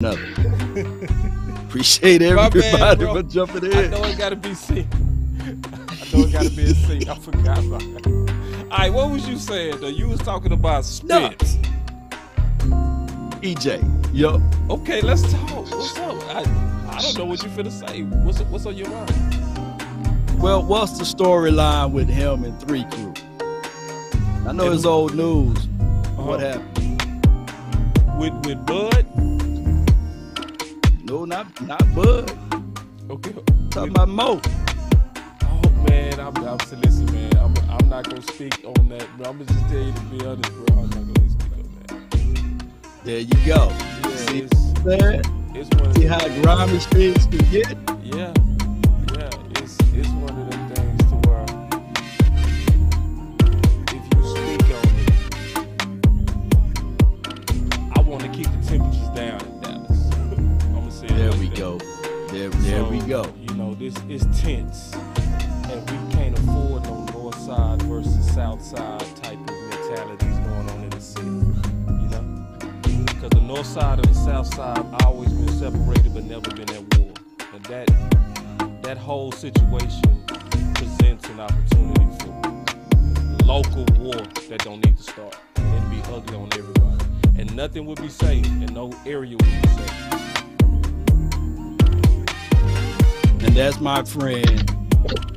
another. Appreciate everybody for jumping in. I know it gotta be C. I know it gotta be a C. I forgot about it. All right, what was you saying though? You was talking about spits. EJ, yo. Okay, let's talk. What's up? I don't know what you finna say. What's on your mind? Well, what's the storyline with him and 3 Crew? I know it's old news. What happened? With Bud? No, not Bud. Okay. Talking about Mo. Oh man, I'm listen, man. I'm not gonna speak on that, bro. I'm gonna just tell you to be honest, bro. I'm not gonna speak on that. There you go. Yeah, See, it's see how grimy things can get? Yeah. It's one of them things to where if you speak on it, I want to keep the temperatures down in Dallas. I'm gonna say there we go. There we go. You know, this is tense, and we can't afford no north side versus south side type of mentalities going on in the city. You know, because the north side and the south side always been separated, but never been at war, and that whole situation presents an opportunity for local war that don't need to start, and it'd be ugly on everybody, and nothing would be safe, and no area would be safe. And that's, my friend,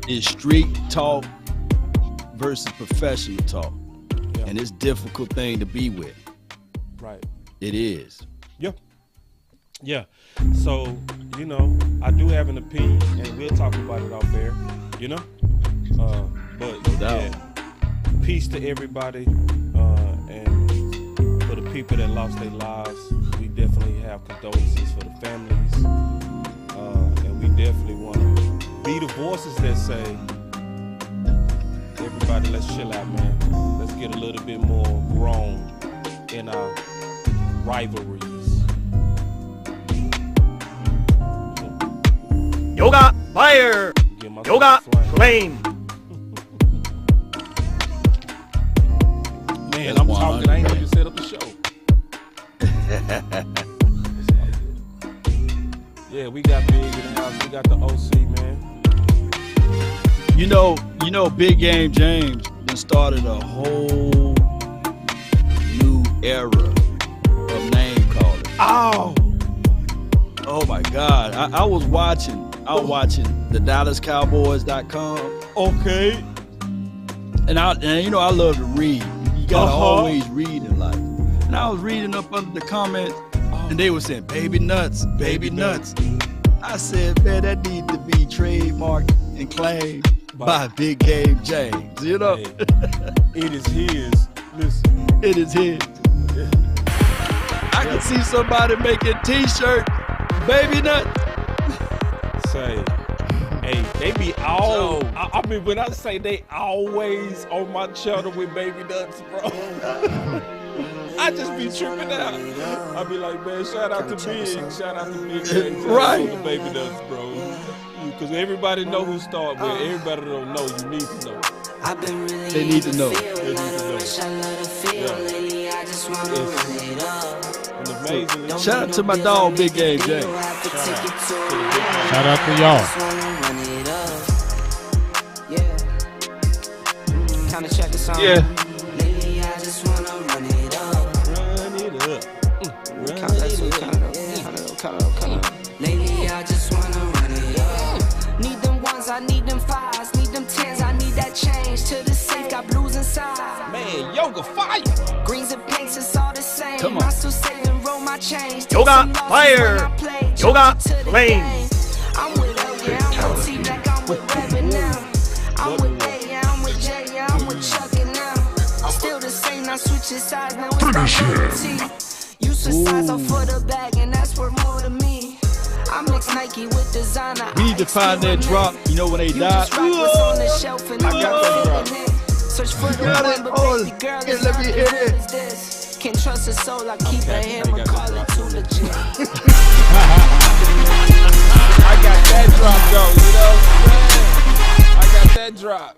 is street talk versus professional talk. Yeah. And it's a difficult thing to be with. Right. It is. Yeah. So, you know, I do have an opinion, and we'll talk about it out there, you know? But, no doubt. Yeah, peace to everybody, and for the people that lost their lives, we definitely have condolences for the families, and we definitely want to be the voices that say, everybody, let's chill out, man. Let's get a little bit more grown in our rivalries. Yoga fire, yoga flame. Man, I'm talking. I ain't even set up the show. Yeah, we got Big in the house. We got the OC, man. You know, Big Game James done started a whole new era of name calling. Oh my God! I was watching the DallasCowboys.com. Okay. And I love to read. You gotta always read in life. And I was reading up under the comments, and they were saying, "Baby nuts, baby nuts." I said, "Man, that need to be trademarked and claimed by Big Game James." You know, Hey, it is his. Listen, it is his. I can see somebody making T-shirt, "Baby Nut." say, hey, they be all. I mean, when I say they always on my channel with baby nuts, bro. I just be tripping out. I be like, man, shout out to Big James, right? The baby nuts, bro. Because everybody know who start with. Everybody don't know. You need to know. They need to know. They need to know. It's amazing. Shout out to my dog, Big Game James. Shout out to y'all. Yeah. Lately I just wanna run it up. Need them ones, I need them fives, need them tens, I need that change to the safe. Got blues inside. Man, yoga fire. Greens and pinks, it's all the same. Come on. I still save and roll my change. Yoga fire, yoga flame. I'm with L, yeah, I'm with T-Black, I'm with Rabbit now. I'm with A, yeah, I'm with J, yeah, I'm with Chuck and now. Still the same, now switching sides, now it's about T. Used to size up for the bag, and that's worth more to me. I mix Nike with designer. We need to find that drop. You know when they die. I got that drop. Search for the one, but baby girl, it's let me hear it. is this. Can't trust her soul, I keep her hammer, call it too legit. I got that drop though, you know what I'm saying? I got that drop.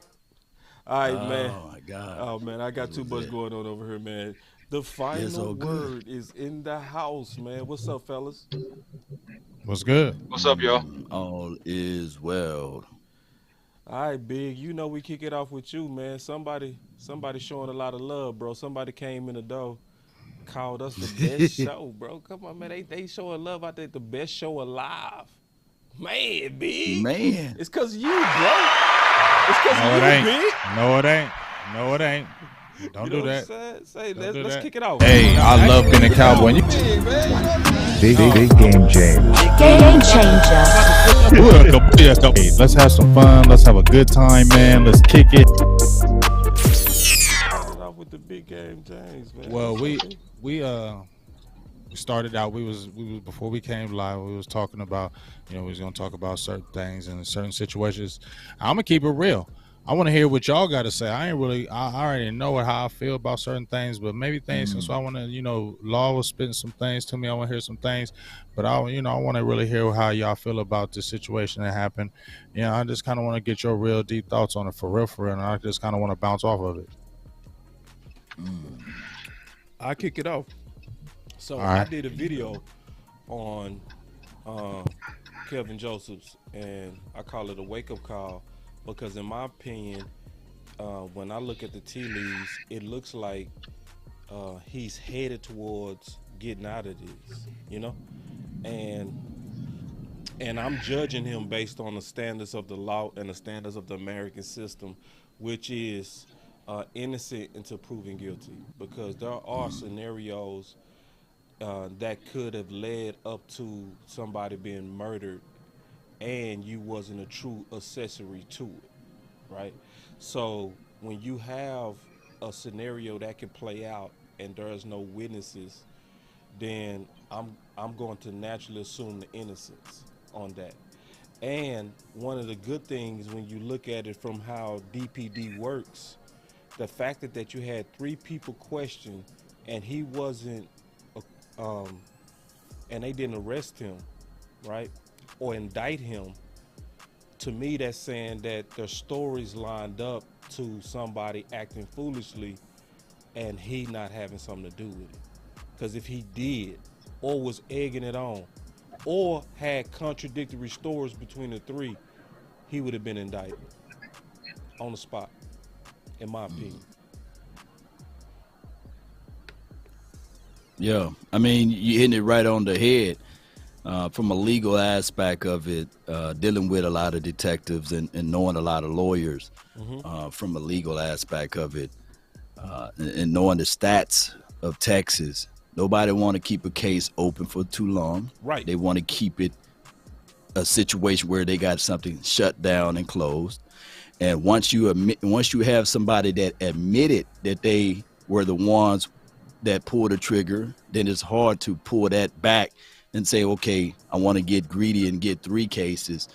All right, man. Oh my God. Oh man, I got too much going on over here, man. The final good. word is in the house, man. What's up, fellas? What's good? What's up, y'all? All is well. All right, Big. You know we kick it off with you, man. Somebody showing a lot of love, bro. Somebody came in the door, called us the best show, bro. Come on, man. They showing love out there. The best show alive. Man, Big. Man. It's because you, bro. It's because No, you, it ain't. Big. No, it ain't. No, it ain't. Don't You do know that. what I'm saying? Don't do Let's that. kick it off. Hey, I love being a cowboy. Big, man. Big game James. Game changer. Hey, let's have some fun. Let's have a good time, man. Let's kick it. Started off with the big game, James, man. Well, we started out. We was before we came live. We was talking about, we was gonna talk about certain things and certain situations. I'm gonna keep it real. I want to hear what y'all got to say. I already know how I feel about certain things, but maybe things. Since I want to, Law was spitting some things to me. I want to hear some things, but I want to really hear how y'all feel about this situation that happened. I just kind of want to get your real deep thoughts on it for real, and I just kind of want to bounce off of it. I kick it off. So All right. I did a video on Kelvin Joseph's, and I call it a wake-up call because, in my opinion, when I look at the tea leaves, it looks like he's headed towards getting out of this, and I'm judging him based on the standards of the law and the standards of the American system, which is innocent until proven guilty, because there are scenarios that could have led up to somebody being murdered and you wasn't a true accessory to it, right? So when you have a scenario that can play out and there's no witnesses, then I'm going to naturally assume the innocence on that. And one of the good things when you look at it from how DPD works, the fact that you had 3 people question and he wasn't, and they didn't arrest him, right, or indict him, to me that's saying that their stories lined up to somebody acting foolishly and he not having something to do with it. Because if he did, or was egging it on, or had contradictory stories between the 3, he would have been indicted on the spot, in my opinion. Yeah, I mean, you're hitting it right on the head. From a legal aspect of it, dealing with a lot of detectives and knowing a lot of lawyers, from a legal aspect of it, and knowing the stats of Texas, nobody want to keep a case open for too long. Right. They want to keep it a situation where they got something shut down and closed. And once you have somebody that admitted that they were the ones that pulled the trigger, then it's hard to pull that back and say, okay, I want to get greedy and get 3 cases.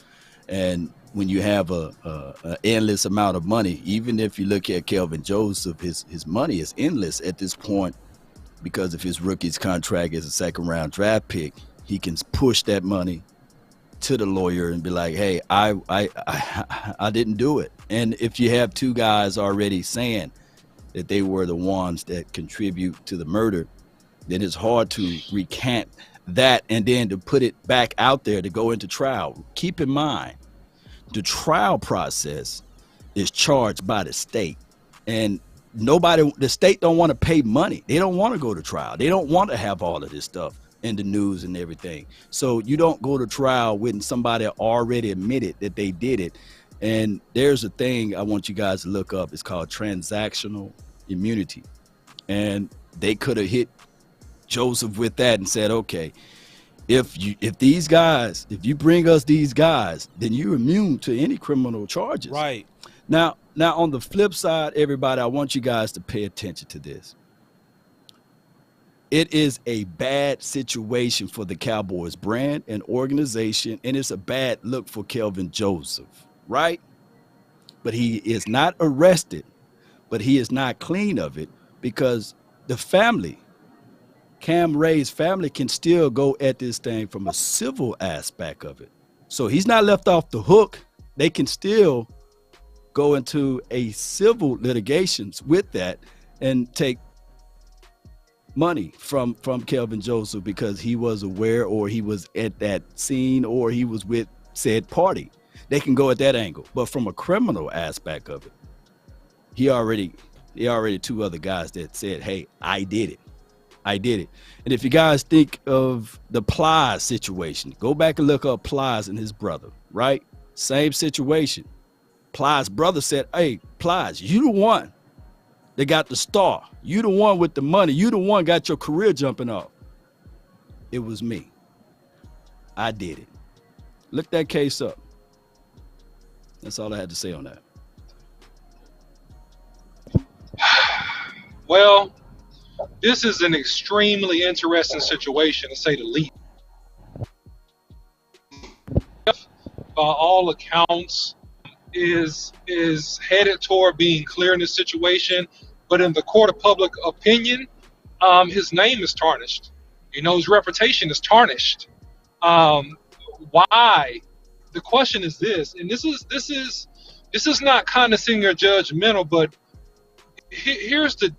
And when you have a endless amount of money, even if you look at Kelvin Joseph, his money is endless at this point because of his rookie's contract as a 2nd-round draft pick. He can push that money to the lawyer and be like, hey, I didn't do it. And if you have 2 guys already saying that they were the ones that contribute to the murder, then it's hard to recant that and then to put it back out there to go into trial. Keep in mind, the trial process is charged by the state, and the state don't want to pay money. They don't want to go to trial. They don't want to have all of this stuff in the news and everything. So you don't go to trial when somebody already admitted that they did it. And there's a thing I want you guys to look up. It's called transactional immunity. And they could have hit Joseph with that and said, okay, if you bring us these guys, then you're immune to any criminal charges. Right. Now on the flip side, everybody, I want you guys to pay attention to this. It is a bad situation for the Cowboys brand and organization, and it's a bad look for Kelvin Joseph, right? But he is not arrested, but he is not clean of it, because the family, Cam Ray's family, can still go at this thing from a civil aspect of it. So he's not left off the hook. They can still go into a civil litigations with that and take money from Kelvin Joseph because he was aware, or he was at that scene, or he was with said party. They can go at that angle. But from a criminal aspect of it, he already 2 other guys that said, hey, I did it. And if you guys think of the Plies situation, go back and look up Plies and his brother, right? Same situation. Plies' brother said, hey, Plies, you the one that got the star. You the one with the money. You the one got your career jumping off. It was me. I did it. Look that case up. That's all I had to say on that. Well, this is an extremely interesting situation, to say the least. By all accounts, is headed toward being clear in this situation, but in the court of public opinion, his name is tarnished. His reputation is tarnished. Why? The question is this, and this is not condescending or judgmental, but here's the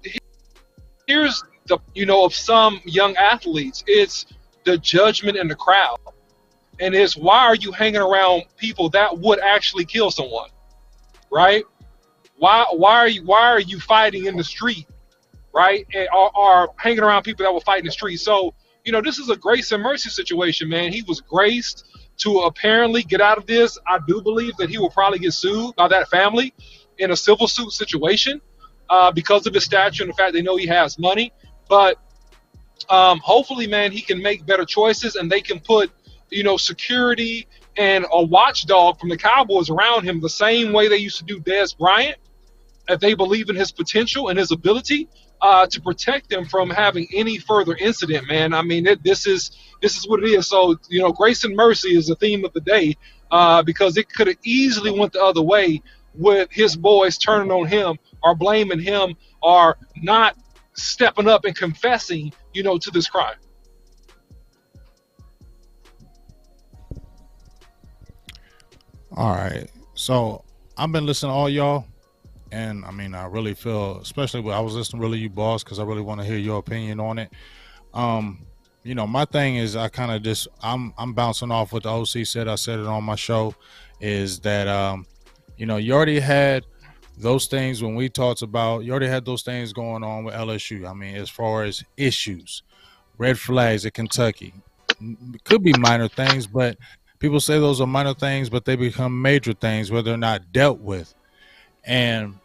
of some young athletes, it's the judgment in the crowd, and it's, why are you hanging around people that would actually kill someone, right? Why are you fighting in the street, right? And are hanging around people that will fight in the street? So this is a grace and mercy situation, man. He was graced to apparently get out of this. I do believe that he will probably get sued by that family in a civil suit situation, because of his stature and the fact they know he has money. But hopefully, man, he can make better choices, and they can put, security and a watchdog from the Cowboys around him the same way they used to do Dez Bryant, if they believe in his potential and his ability to protect him from having any further incident, man. I mean, this is what it is. So, grace and mercy is the theme of the day, because it could have easily went the other way with his boys turning on him or blaming him or not stepping up and confessing, to this crime. All right. So I've been listening to all y'all, and I mean, I really feel, especially when I was listening really you boss, because I really want to hear your opinion on it. My thing is, I kind of just, I'm bouncing off what the OC said. I said it on my show, is that, you already had those things when we talked about, you already had those things going on with LSU. I mean, as far as issues, red flags at Kentucky, it could be minor things, but people say those are minor things, but they become major things where they're not dealt with. And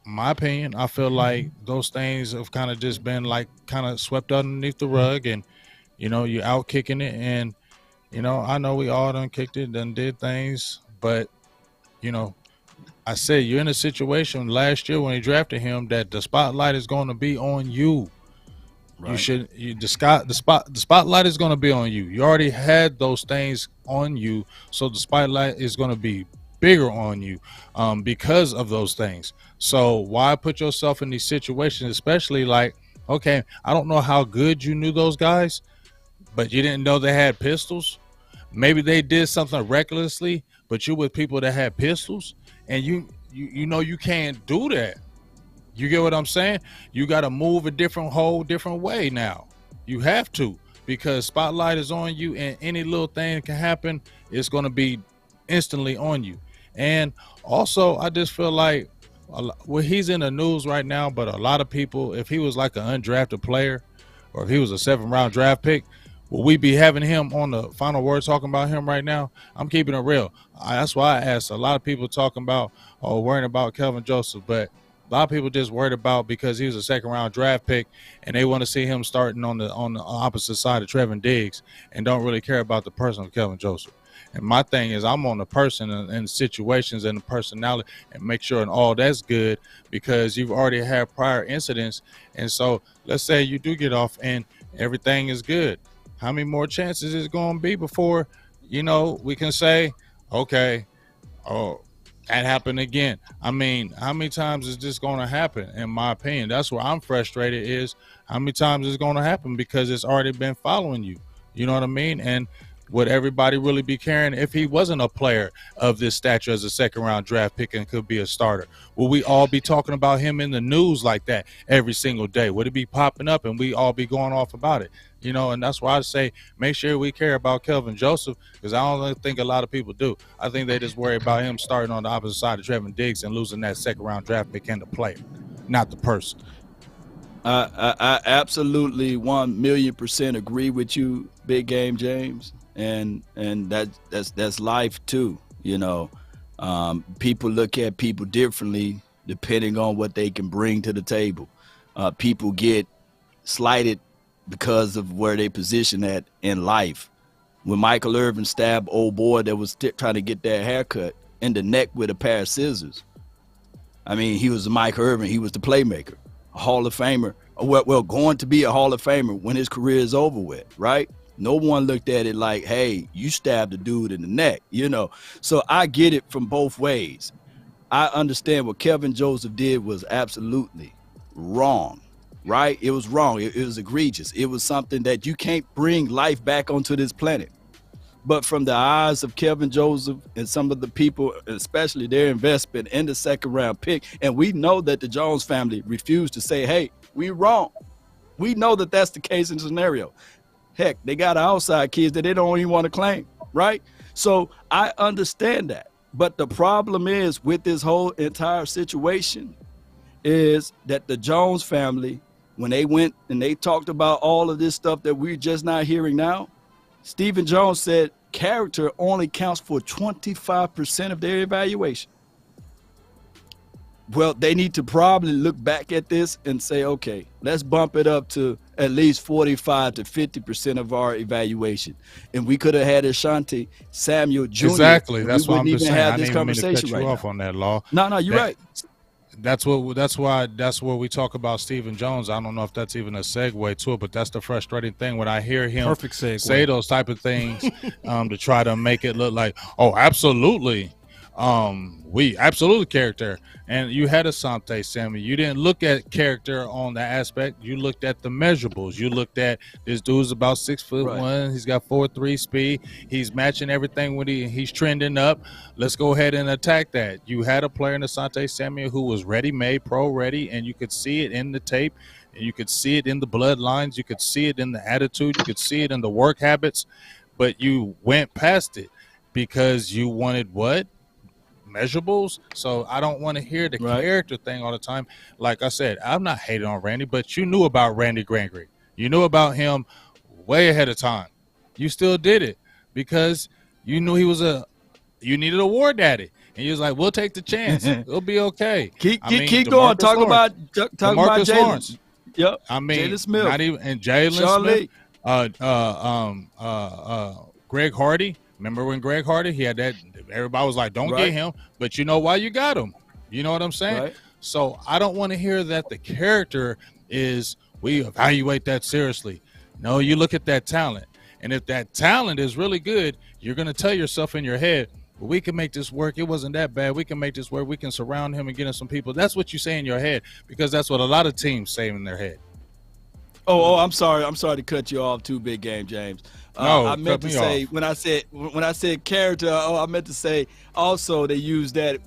my opinion, I feel like those things have kind of just been like kind of swept underneath the rug, and you're out kicking it. And I know we all done kicked it, done did things, but I said you're in a situation last year when he drafted him that the spotlight is going to be on you. Right. The spotlight is going to be on you. You already had those things on you, so the spotlight is going to be bigger on you because of those things. So why put yourself in these situations, especially like, okay, I don't know how good you knew those guys, but you didn't know they had pistols. Maybe they did something recklessly, but you with people that had pistols, and you can't do that. You get what I'm saying? You got to move a different way now. You have to, because spotlight is on you, and any little thing that can happen, it's going to be instantly on you. And also, I just feel like, he's in the news right now, but a lot of people, if he was like an undrafted player, or if he was a 7th-round draft pick, will we be having him on the final word talking about him right now? I'm keeping it real. That's why I asked. A lot of people talking about worrying about Kelvin Joseph, but a lot of people just worried about because he was a 2nd-round draft pick, and they want to see him starting on the opposite side of Trevin Diggs, and don't really care about the person of Kelvin Joseph. And my thing is, I'm on the person and situations and the personality, and make sure and all that's good, because you've already had prior incidents. And so let's say you do get off and everything is good. How many more chances is going to be before, we can say, okay, that happened again? I mean, how many times is this going to happen? In my opinion, that's where I'm frustrated, is how many times is going to happen, because it's already been following you. You know what I mean? And would everybody really be caring if he wasn't a player of this stature as a second-round draft pick and could be a starter? Will we all be talking about him in the news like that every single day? Would it be popping up and we all be going off about it? You know, and that's why I say make sure we care about Kelvin Joseph, because I don't think a lot of people do. I think they just worry about him starting on the opposite side of Trevin Diggs and losing that second-round draft pick and the player, not the person. I absolutely 1,000,000% agree with you, Big Game James, and that's life too. You know, people look at people differently depending on what they can bring to the table. People get slighted because of where they position at in life. When Michael Irvin stabbed old boy that was trying to get that haircut in the neck with a pair of scissors, I mean, he was Mike Irvin. He was the playmaker, a Hall of Famer. Well, going to be a Hall of Famer when his career is over with, right? No one looked at it like, hey, you stabbed a dude in the neck, you know? So I get it from both ways. I understand what Kelvin Joseph did was absolutely wrong, right? It was wrong. It was egregious. It was something that you can't bring life back onto this planet. But from the eyes of Kelvin Joseph and some of the people, especially their investment in the second-round pick, and we know that the Jones family refused to say, hey, we wrong. We know that that's the case in the scenario. Heck, they got outside kids that they don't even want to claim, right? So I understand that. But the problem is with this whole entire situation is that the Jones family, when they went and they talked about all of this stuff that we're just not hearing now, Stephen Jones said character only counts for 25% of their evaluation. Well, they need to probably look back at this and say, okay, let's bump it up to at least 45 to 50% of our evaluation. And we could have had Ashanti Samuel Jr. Exactly. That's what I'm just saying. Have I this didn't mean to cut conversation you right off now. on that, Law. No, you're right. That's where we talk about Stephen Jones. I don't know if that's even a segue to it, but that's the frustrating thing when I hear him say those type of things to try to make it look like, oh, absolutely. We absolutely character. And you had Asante Samuel. You didn't look at character on the aspect. You looked at the measurables. You looked at this dude's about 6'1". He's got 4.3 speed. He's matching everything when he's trending up. Let's go ahead and attack that. You had a player in Asante Samuel who was ready-made, pro-ready, and you could see it in the tape. And you could see it in the bloodlines. You could see it in the attitude. You could see it in the work habits. But you went past it because you wanted what? Measurables. So I don't want to hear the character thing all the time. Like I said, I'm not hating on Randy, but you knew about Randy Gregory. You knew about him way ahead of time. You still did it because you knew you needed a war daddy. And you was like, we'll take the chance. It'll be okay. Keep going. Talk about Jalen. Yep. I mean, Jalen Smith. Not even, and Jalen Smith. Greg Hardy. Remember when Greg Hardy, he had that, everybody was like, don't get him, but you know why you got him. You know what I'm saying? Right. So I don't want to hear that the character is, we evaluate that seriously. No, you look at that talent. And if that talent is really good, you're going to tell yourself in your head, well, we can make this work. It wasn't that bad. We can make this work. We can surround him and get him some people. That's what you say in your head, because that's what a lot of teams say in their head. Oh, I'm sorry. I'm sorry to cut you off too, Big Game James. No, I meant to say when I said character. I meant to say also they used that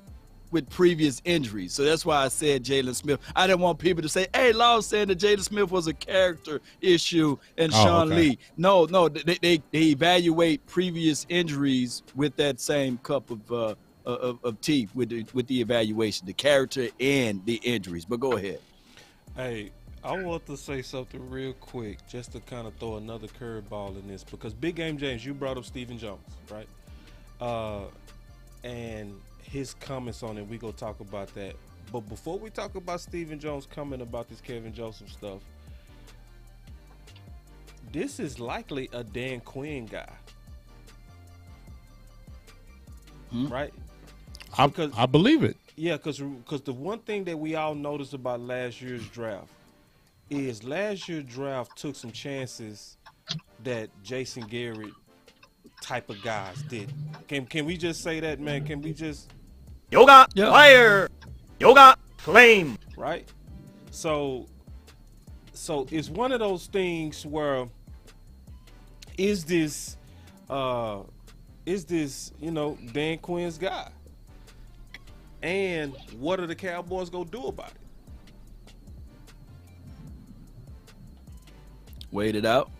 with previous injuries. So that's why I said Jalen Smith. I didn't want people to say, "Hey, Law saying that Jalen Smith was a character issue and Sean Lee." No, they evaluate previous injuries with that same cup of tea with the evaluation, the character and the injuries. But go ahead. Hey, I want to say something real quick just to kind of throw another curveball in this, because Big Game James, you brought up Stephen Jones, right? And his comments on it, we go talk about that. But before we talk about Stephen Jones' comment about this Kelvin Joseph stuff, this is likely a Dan Quinn guy, right? I believe it. Yeah, because the one thing that we all noticed about last year's draft is last year's draft took some chances that Jason Garrett type of guys did. Can we just say that, man? Can we just Yoga fire, yoga flame, right? So it's one of those things where is this is this, Dan Quinn's guy? And what are the Cowboys gonna do about it? Wait it out.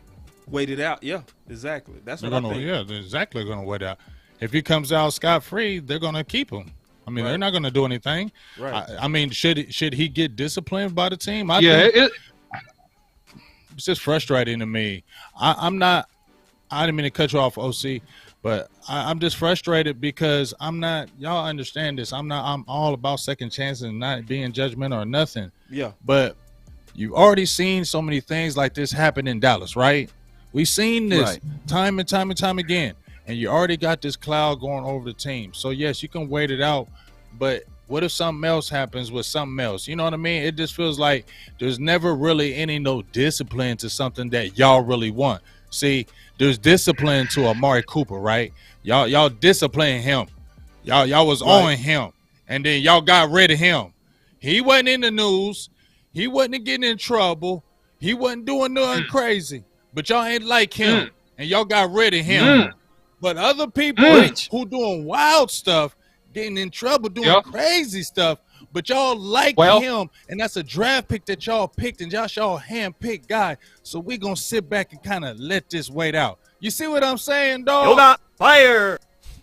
Wait it out. Yeah, exactly. That's They're what I gonna, think. yeah, they're exactly going to wait out. If he comes out scot-free, they're going to keep him. I mean, Right. they're not going to do anything. Right. I mean, should he get disciplined by the team? I Yeah, think it's just frustrating to me. I didn't mean to cut you off, OC, but I'm just frustrated because I'm not. Y'all understand this? I'm all about second chances and not being judgmental or nothing. Yeah. But you've already seen so many things like this happen in Dallas, right? We've seen this time and time again, and you already got this cloud going over the team. So yes, you can wait it out, but what if something else happens with something else? You know what I mean? It just feels like there's never really no discipline to something that y'all really want. See, there's discipline to Amari Cooper, right? Y'all discipline him. Y'all was on him, and then y'all got rid of him. He wasn't in the news. He wasn't getting in trouble. He wasn't doing nothing crazy. But y'all ain't like him, and y'all got rid of him. But other people who doing wild stuff, getting in trouble, doing crazy stuff, but y'all like him, and that's a draft pick that y'all picked, and y'all hand-picked guy. So we gonna sit back and kind of let this wait out. You see what I'm saying, dog? Yoga fire.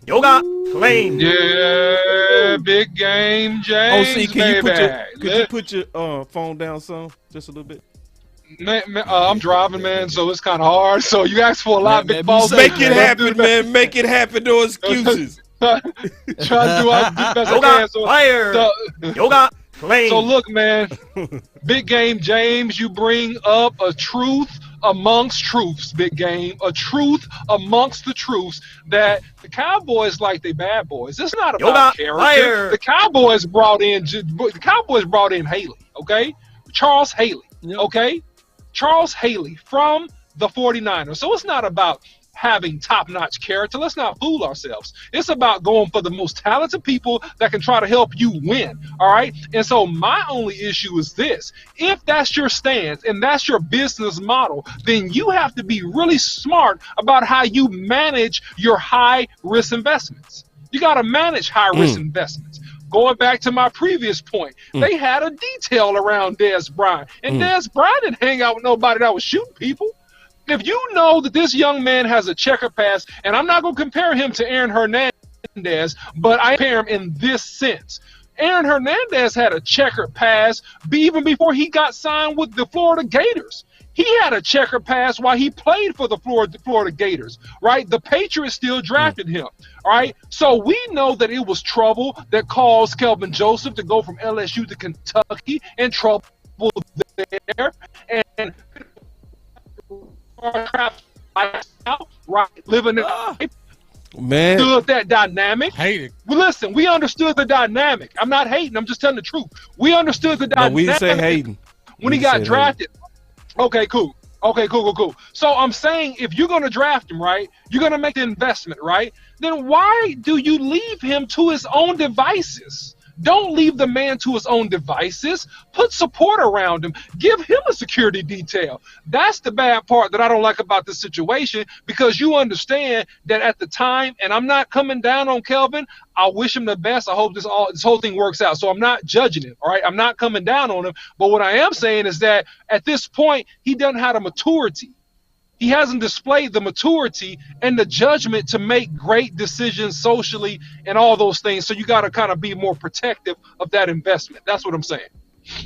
Yoga claim. Yeah, big game, James. OC, could you put your phone down some, just a little bit? Man, I'm driving, man, so it's kind of hard. So you asked for a lot, big balls. Make it happen, man. Make it happen. No excuses. Try to do best I Yoga can. So, fire. Yoga claim. so look, man, big game, James. You bring up a truth amongst truths, big game. A truth amongst the truths that the Cowboys like they bad boys. It's not about Yoga character. fire. The Cowboys brought in Haley, okay? Charles Haley, okay? Charles Haley from the 49ers. So it's not about having top-notch character. Let's not fool ourselves. It's about going for the most talented people that can try to help you win, all right? And so my only issue is this. If that's your stance and that's your business model, then you have to be really smart about how you manage your high-risk investments. You got to manage high-risk investments. Going back to my previous point, they had a detail around Dez Bryant. And Dez Bryant didn't hang out with nobody that was shooting people. If you know that this young man has a checker pass, and I'm not going to compare him to Aaron Hernandez, but I compare him in this sense. Aaron Hernandez had a checkered pass even before he got signed with the Florida Gators. He had a checker pass while he played for the Florida Gators, right? The Patriots still drafted him, all right? So we know that it was trouble that caused Kelvin Joseph to go from LSU to Kentucky, and trouble there. And right, living in man, understood that dynamic. Hate it. Well, listen, we understood the dynamic. I'm not hating. I'm just telling the truth. We understood the dynamic. No, we didn't say hating. When he got drafted. Okay, cool. So I'm saying if you're going to draft him, right, you're going to make the investment, right, then why do you leave him to his own devices? Don't leave the man to his own devices. Put support around him. Give him a security detail. That's the bad part that I don't like about this situation, because you understand that at the time, and I'm not coming down on Kelvin. I wish him the best. I hope this whole thing works out. So I'm not judging him, all right? I'm not coming down on him. But what I am saying is that at this point, he doesn't have the maturity. He hasn't displayed the maturity and the judgment to make great decisions socially and all those things. So you got to kind of be more protective of that investment. That's what I'm saying.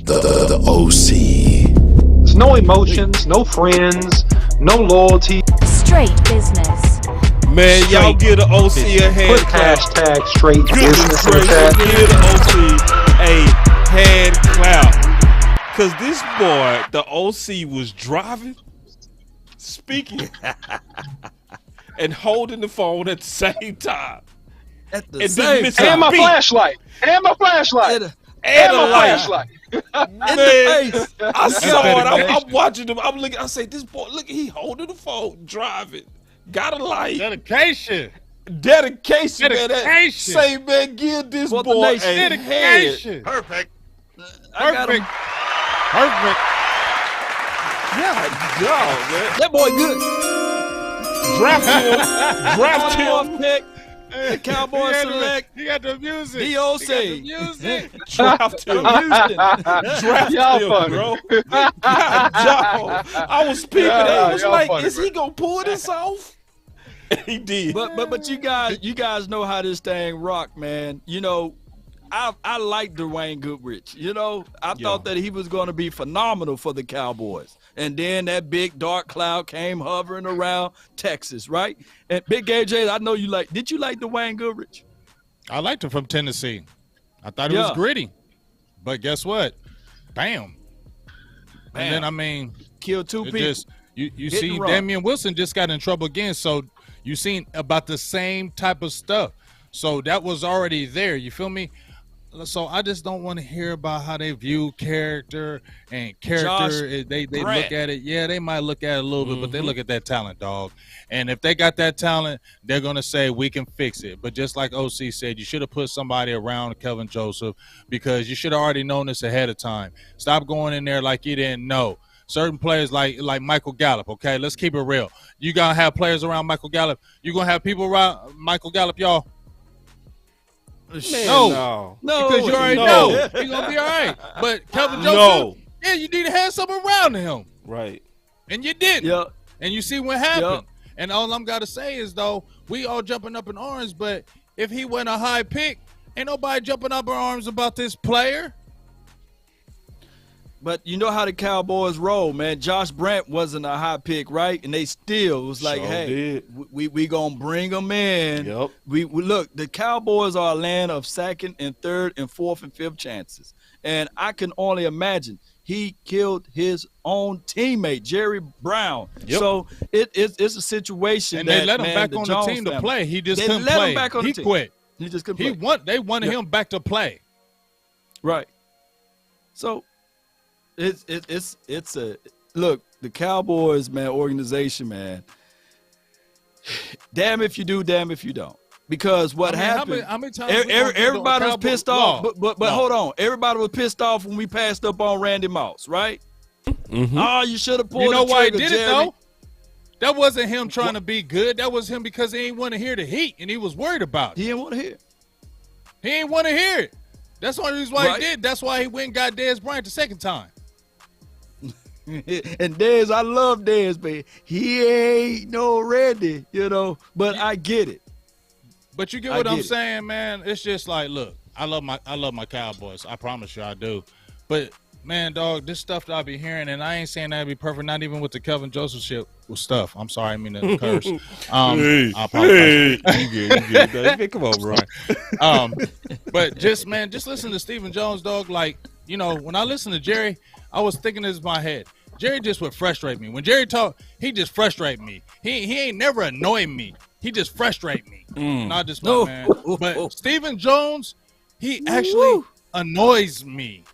The OC. There's no emotions, no friends, no loyalty. Straight business. Man, y'all get an OC a hand Put clap. hashtag straight Goodness business in the gracious, chat. give the OC a hand clap. Because this boy, the OC, was driving, speaking, and holding the phone at the same time. At the And same then time. And my beat. flashlight. And my flashlight. And my a light. flashlight. Man, face. I saw it. better I'm watching him. I'm looking. I say, this boy, look, he holding the phone, driving. Got a light. Dedication. Dedication, man. Dedication. Say, man, give this For the boy a nation. hand. Dedication. Perfect. I got him. Perfect. God, dog, man. That boy good. Draft him. Fourth pick. The Cowboys select He got the music. DOC. Draft him. Draft Y'all him, funny. bro. God, I was peeping. I was Y'all like, funny, is he gonna pull this off? He did. But you guys know how this thing rock, man. You know, I like Dwayne Goodrich. You know, I thought that he was going to be phenomenal for the Cowboys. And then that big dark cloud came hovering around Texas, right? And Big Game J, I know you like. Did you like Dwayne Goodrich? I liked him from Tennessee. I thought it was gritty. But guess what? Bam. And then, I mean, killed two people. You see Damian Wilson just got in trouble again. So you seen about the same type of stuff. So that was already there. You feel me? So I just don't want to hear about how they view character and character. They look at it. Yeah, they might look at it a little bit, but they look at that talent, dog. And if they got that talent, they're going to say we can fix it. But just like OC said, you should have put somebody around Kelvin Joseph because you should have already known this ahead of time. Stop going in there like you didn't know. Certain players like Michael Gallup, okay? Let's keep it real. You going to have players around Michael Gallup. You going to have people around Michael Gallup, y'all? Man, no, because you already know he's gonna be all right. But Kelvin Joseph, yeah, you need to have something around him, right? And you didn't. Yep. And you see what happened. Yep. And all I'm gotta say is though, we all jumping up in arms, but if he went a high pick, ain't nobody jumping up in arms about this player. But you know how the Cowboys roll, man. Josh Brent wasn't a high pick, right? And they still was like, hey, we gonna bring him in. Yep. We look, the Cowboys are a land of second and third and fourth and fifth chances. And I can only imagine he killed his own teammate, Jerry Brown. Yep. So it's a situation and that, they let him back on Jones the team family, to play. He just they couldn't let play. Him back on he the team. quit. He just couldn't play. They wanted him back to play. Right. So it's a look, the Cowboys, man, organization, man. Damn if you do, damn if you don't. Because what happened? How many times everybody was pissed off. But no. Hold on, everybody was pissed off when we passed up on Randy Moss, right? Mm-hmm. Oh, you should have pulled. You know the why he trigger, did Jerry. it though? That wasn't him trying to be good. That was him because he ain't want to hear the heat and he was worried about it. He didn't want to hear. He ain't want to hear it. That's the only reason why Right. he did. That's why he went and got Dez Bryant the second time. And Dez, I love Dez, but he ain't no Randy, you know. But I get it. But you get what I'm saying, man. It's just like, look, I love my Cowboys. I promise you, I do. But man, dog, this stuff that I be hearing, and I ain't saying that'd be perfect. Not even with the Kelvin Joseph shit with stuff. I'm sorry, I mean to curse. I apologize. You good. Come on, bro. But just listen to Stephen Jones, dog. Like, you know, when I listen to Jerry, I was thinking this in my head. Jerry just would frustrate me. When Jerry talk, he just frustrate me. He ain't never annoy me. He just frustrate me. Not just my man. But Stephen Jones, he actually annoys me.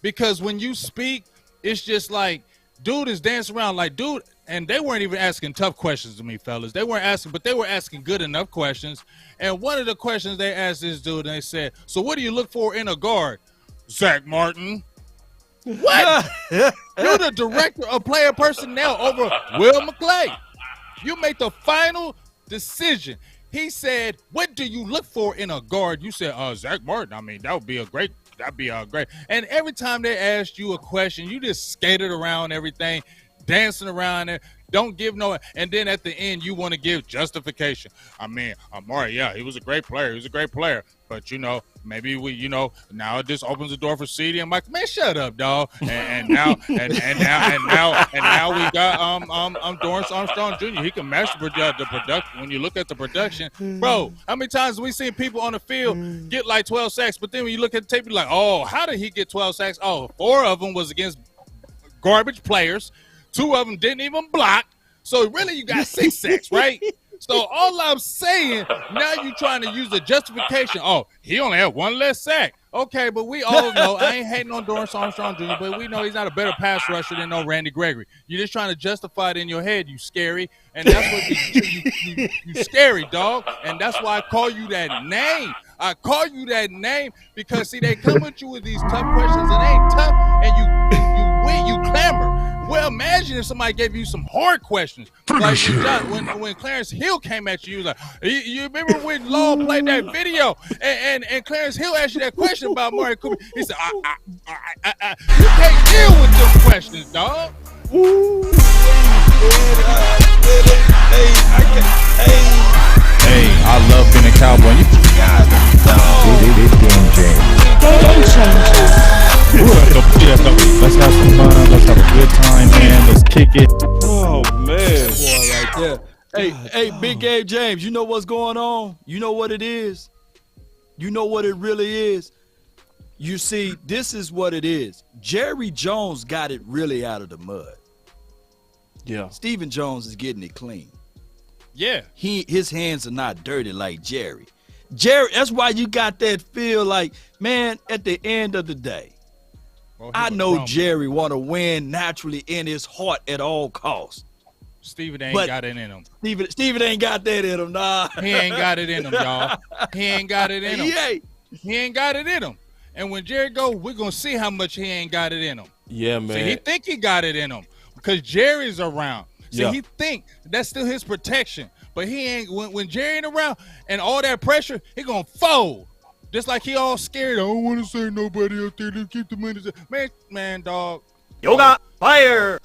Because when you speak, it's just like, dude is dancing around like, dude, and they weren't even asking tough questions to me, fellas. They weren't asking, but they were asking good enough questions. And one of the questions they asked this dude, and they said, so what do you look for in a guard? Zach Martin. What? You're the director of player personnel over Will McClay. You make the final decision. He said, what do you look for in a guard? You said, Zach Martin. I mean, that'd be a great. And every time they asked you a question, you just skated around everything, dancing around it. Don't give no, and then at the end, you want to give justification. I mean, Amari, yeah, he was a great player. He was a great player. But, you know, maybe we, you know, now it just opens the door for CD and Mike. Man, shut up, dog. And now we got Dorrance Armstrong Jr. He can match the production. When you look at the production, bro, how many times have we seen people on the field get like 12 sacks? But then when you look at the tape, you're like, oh, how did he get 12 sacks? Oh, 4 of them was against garbage players. 2 of them didn't even block. So really, you got 6 sacks, right? So all I'm saying, now you're trying to use the justification. Oh, he only had 1 less sack. Okay, but we all know, I ain't hating on Dorrance Armstrong Jr., but we know he's not a better pass rusher than no Randy Gregory. You're just trying to justify it in your head, you scary. And that's what you scary, dog. And that's why I call you that name. I call you that name because, see, they come at you with these tough questions and they ain't tough, and you clamor. Well, imagine if somebody gave you some hard questions. Like when Clarence Hill came at you, he was like, you remember when Law played that video and Clarence Hill asked you that question about Amari Cooper? He said, you can't deal with them questions, dog. Hey, I love being a Cowboy. Game changes. Let's have some fun. Let's have a good time, man. Let's kick it. Oh man, boy, right there. Hey, Big Game James, you know what's going on? You know what it is? You know what it really is? You see, this is what it is. Jerry Jones got it really out of the mud. yeah. Stephen Jones is getting it clean. Yeah. His hands are not dirty like Jerry. Jerry, that's why you got that feel like, man, at the end of the day, I know Jerry want to win naturally in his heart at all costs. Steven ain't got it in him. Steven ain't got that in him, nah. He ain't got it in him, y'all. He ain't got it in him. He ain't got it in him. And when Jerry go, we're going to see how much he ain't got it in him. Yeah, man. See, he think he got it in him because Jerry's around. See, Yeah. he think that's still his protection. But he ain't, when Jerry ain't around and all that pressure, he going to fold. Just like he all scared. I don't want to say nobody out there to keep the money. Man, dog. Yoga fire.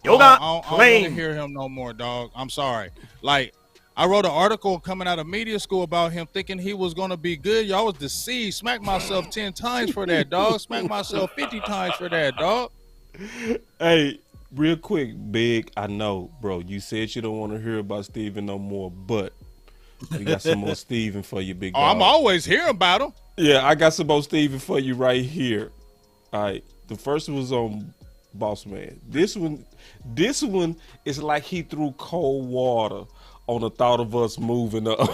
Yoga I don't want to claim. hear him no more, dog. I'm sorry. Like, I wrote an article coming out of media school about him thinking he was going to be good. Y'all was deceived. Smack myself 10 times for that, dog. Smack myself 50 times for that, dog. Hey, real quick, Big, I know, bro, you said you don't want to hear about Steven no more, but we got some more Steven for you, big dog. I'm always hearing about him. Yeah, I got some more Steven for you right here. All right, the first one was on Boss Man. This one is like he threw cold water on the thought of us moving up.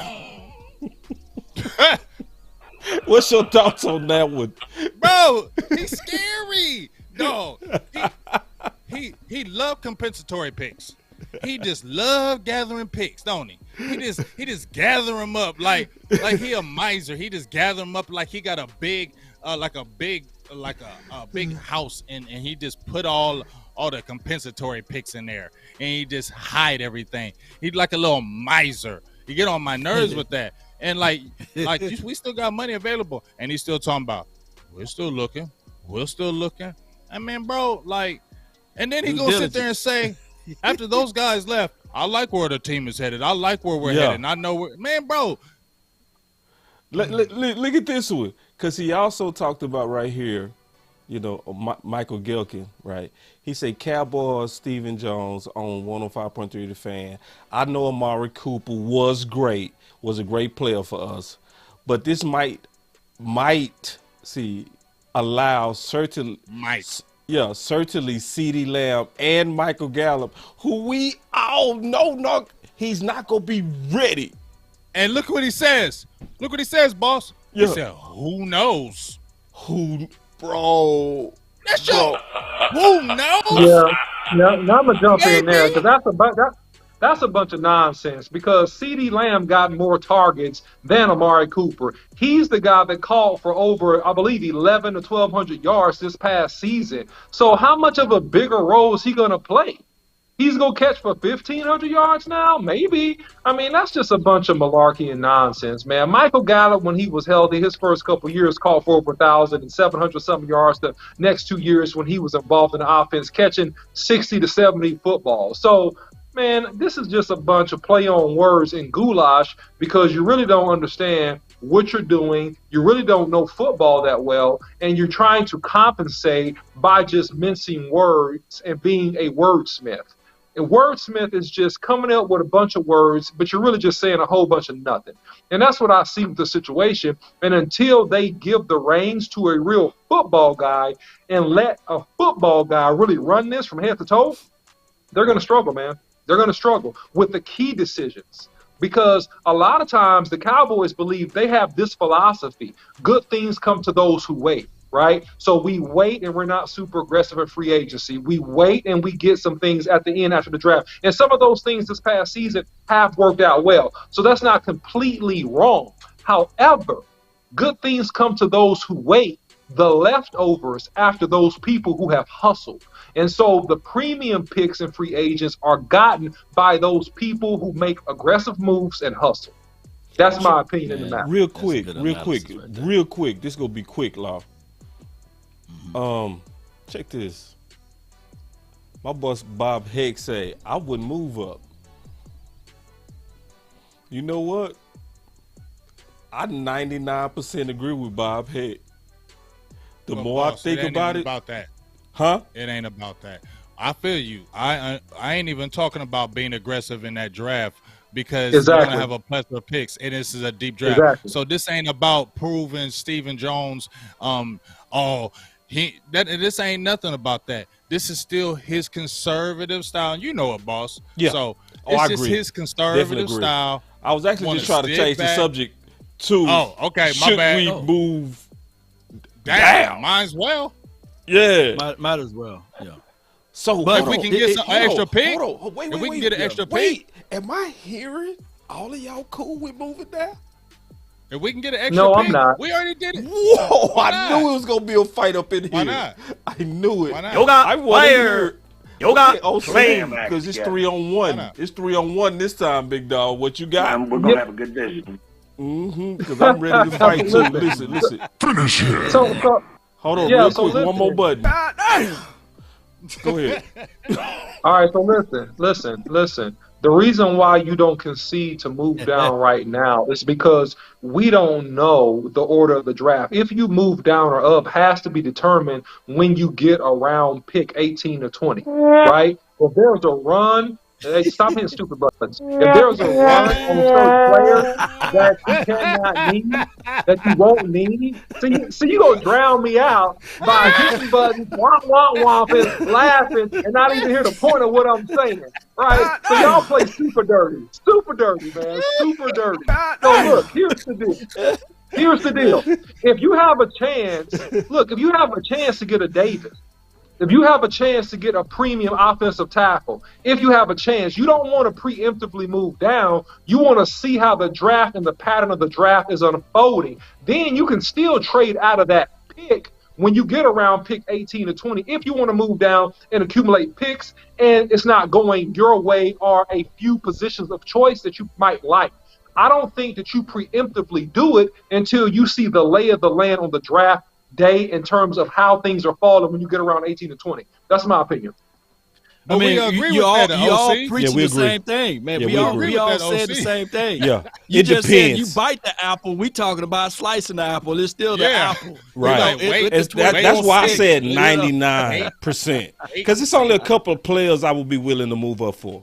What's your thoughts on that one? Bro, he's scary. No, he loved compensatory picks. He just loved gathering picks, don't he? He just gather them up like he a miser. He just gather them up like he got a big big house and he just put all the compensatory picks in there and he just hide everything. He's like a little miser. You get on my nerves with that. And like we still got money available and he's still talking about we're still looking. I mean, bro, like, and then he gonna sit there and say, after those guys left, I like where the team is headed. I like where we're headed. And I know where, man, bro. Look at this one, because he also talked about right here, you know, Michael Gilkin, right? He said Cowboys Stephen Jones on 105.3 The Fan. I know Amari Cooper was a great player for us, but this might allow certainly CeeDee Lamb and Michael Gallup, who we all know he's not gonna be ready. And look what he says. Look what he says, boss. Yeah. He said, "Who knows? Bro? That's your who knows?" Yeah. Now I'm gonna jump in there because that's a bunch of nonsense. Because CeeDee Lamb got more targets than Amari Cooper. He's the guy that called for over, I believe, 11 to 1,200 yards this past season. So how much of a bigger role is he gonna play? He's going to catch for 1,500 yards now? Maybe. I mean, that's just a bunch of malarkey and nonsense, man. Michael Gallup, when he was healthy, his first couple years caught for over 1,000 and 700-something yards. The next 2 years when he was involved in the offense, catching 60 to 70 footballs. So, man, this is just a bunch of play on words and goulash because you really don't understand what you're doing. You really don't know football that well, and you're trying to compensate by just mincing words and being a wordsmith. A wordsmith is just coming up with a bunch of words, but you're really just saying a whole bunch of nothing. And that's what I see with the situation. And until they give the reins to a real football guy and let a football guy really run this from head to toe, they're going to struggle, man. They're going to struggle with the key decisions. Because a lot of times the Cowboys believe they have this philosophy. Good things come to those who wait. Right? So we wait and we're not super aggressive in free agency. We wait and we get some things at the end after the draft. And some of those things this past season have worked out well. So that's not completely wrong. However, good things come to those who wait the leftovers after those people who have hustled. And so the premium picks and free agents are gotten by those people who make aggressive moves and hustle. That's my opinion in the matter. Real quick. This gonna be quick, Law. Check this. My boss Bob Heck say I wouldn't move up. You know what? I 99% agree with Bob Heck. The more I think about it, that. Huh? It ain't about that. I feel you. I ain't even talking about being aggressive in that draft because you're gonna have a plethora of picks, and this is a deep draft. So this ain't about proving Stephen Jones. This ain't nothing about that. This is still his conservative style. And you know it, boss. Yeah. So I it's agree. his conservative style. I was actually just trying to change the subject to. Oh, okay. My bad. Should we move? Damn. Might as well. Yeah. Might as well. Yeah. So, but if we can get some extra pick, wait, if we can get an extra pick, am I hearing all of y'all cool with moving down? If we can get an extra pick, I'm not. We already did it. Whoa! I knew it was gonna be a fight up in here. Why not? I knew it. Why not? Yoga player. Yoga flame. Because it's 3-on-1. It's 3-on-1 this time, big dog. What you got? We're gonna have a good day. Because I'm ready to fight too. Listen. Finish him. So hold on, real quick. One more button. Go ahead. All right, so listen. The reason why you don't concede to move down right now is because we don't know the order of the draft. If you move down or up, has to be determined when you get around pick 18 or 20, right? If there's a run, stop hitting stupid buttons. If there's a run on certain players that you cannot need, that you won't need, see you gonna drown me out by hitting buttons, womp, and laughing, and not even hear the point of what I'm saying, right? So y'all play super dirty, man, super dirty. So look, here's the deal. If you have a chance to get a Davis, if you have a chance to get a premium offensive tackle, if you have a chance, you don't want to preemptively move down. You want to see how the draft and the pattern of the draft is unfolding. Then you can still trade out of that pick when you get around pick 18 or 20 if you want to move down and accumulate picks and it's not going your way or a few positions of choice that you might like. I don't think that you preemptively do it until you see the lay of the land on the draft day in terms of how things are falling when you get around 18 to 20. That's my opinion. I mean, you all preaching the same thing, man. Yeah, we all said the same thing. Yeah, you just depends. said you bite the apple. We talking about slicing the apple. It's still the apple, right? That's why I said 99%, because it's only a couple of players I would be willing to move up for.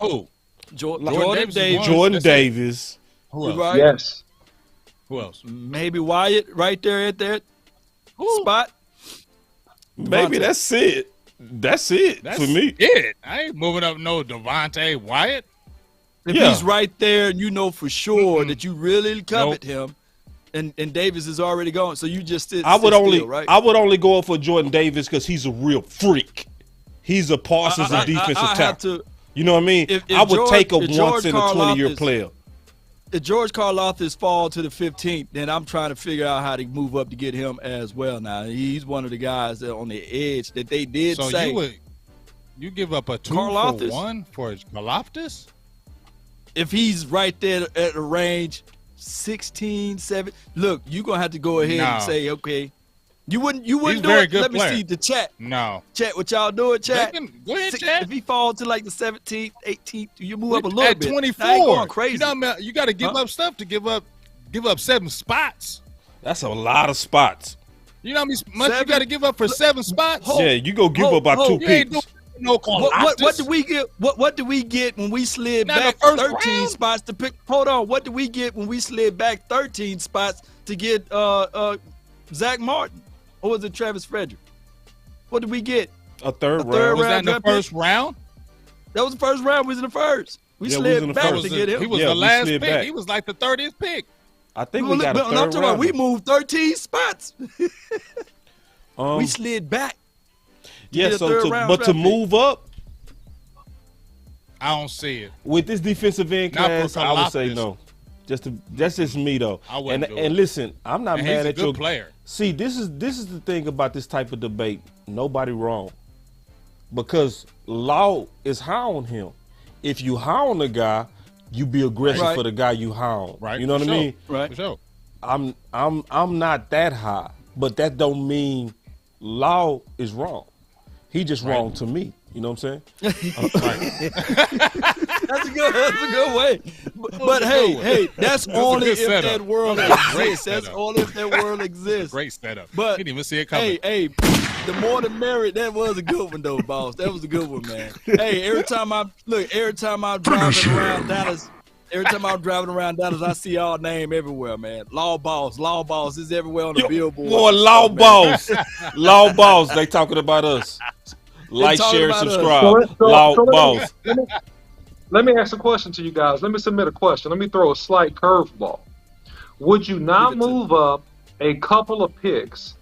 Oh, Jordan Davis. Who else? Right? Yes. Who else? Maybe Wyatt right there at that spot. Maybe that's it. That's for me. I ain't moving up no Devontae Wyatt. If he's right there and you know for sure that you really covet him, and Davis is already gone, so you just sit still, right? I would only go up for Jordan Davis because he's a real freak. He's a Parsons and defensive tackle. You know what I mean? I would take a once in a 20-year player. If George Karlaftis fall to the 15th, then I'm trying to figure out how to move up to get him as well. Now he's one of the guys that on the edge that they did say. So you give up a 2-for-1 for Karlaftis? If he's right there at the range, 16, 7. Look, you're gonna have to go ahead and say, okay. You wouldn't do it. Let me see the chat. No. Chat, what y'all doing, chat? Go ahead, chat. If he falls to like the 17th, 18th, you move up a little bit. At 24, I ain't going crazy. You got to give up stuff to give up 7 spots. That's a lot of spots. You know how much you got to give up for 7 spots? You go give up about 2 picks. What do we get? What do we get when we slid back 13 spots to pick? Hold on. What do we get when we slid back 13 spots to get Zach Martin? Or was it Travis Frederick? What did we get? A third round. Was that in the first round? That was the first round. We was in the first. We slid back to get him. He was the last pick. Back. He was like the 30th pick. I think we got a third round. About, we moved 13 spots. We slid back. Yeah, but to move up, I don't see it. With this defensive end class, I would say no. That's just me though. I wouldn't do it. And listen, I'm not mad at your player. See, this is the thing about this type of debate. Nobody wrong. Because law is high on him. If you high on the guy, you be aggressive Right. for the guy you high on. Right. You know what I mean? Right. For sure. I'm not that high, but that don't mean law is wrong. He just wrong to me. You know what I'm saying? That's a good way. But hey, that's only good if setup. that world That was a great exists. That's setup. only if that world exists. Great setup. But Didn't even see it coming. Hey, the more the merrier. That was a good one though, boss. That was a good one, man. Hey, every time I'm driving around Dallas, I see y'all name everywhere, man. Law boss is everywhere on the billboard. Boy, law boss. They talking about us. Like, share, and subscribe. Law boss. Let me ask a question to you guys. Let me submit a question. Let me throw a slight curveball. Would you not move up a couple of picks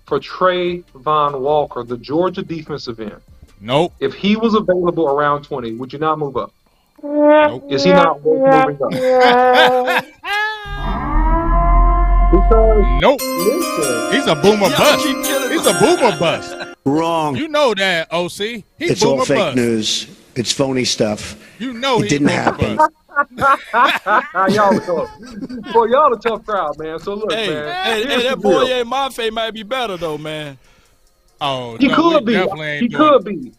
for Trayvon Walker, the Georgia defensive end? Nope. If he was available around 20, would you not move up? Nope. Is he not worth moving up? Because, Nope. listen, He's a boomer Y'all bust. keep killing He's a boomer bust. Wrong. You know that, OC. He's It's boomer all fake bust. news. It's phony stuff. You know It he didn't boomer happen. bust. y'all are tough. Boy, y'all a tough crowd, man. So look, Hey, man. hey, that Boye Mafe might be better though, man. Oh, He no, could we be. definitely ain't He doing could it. be.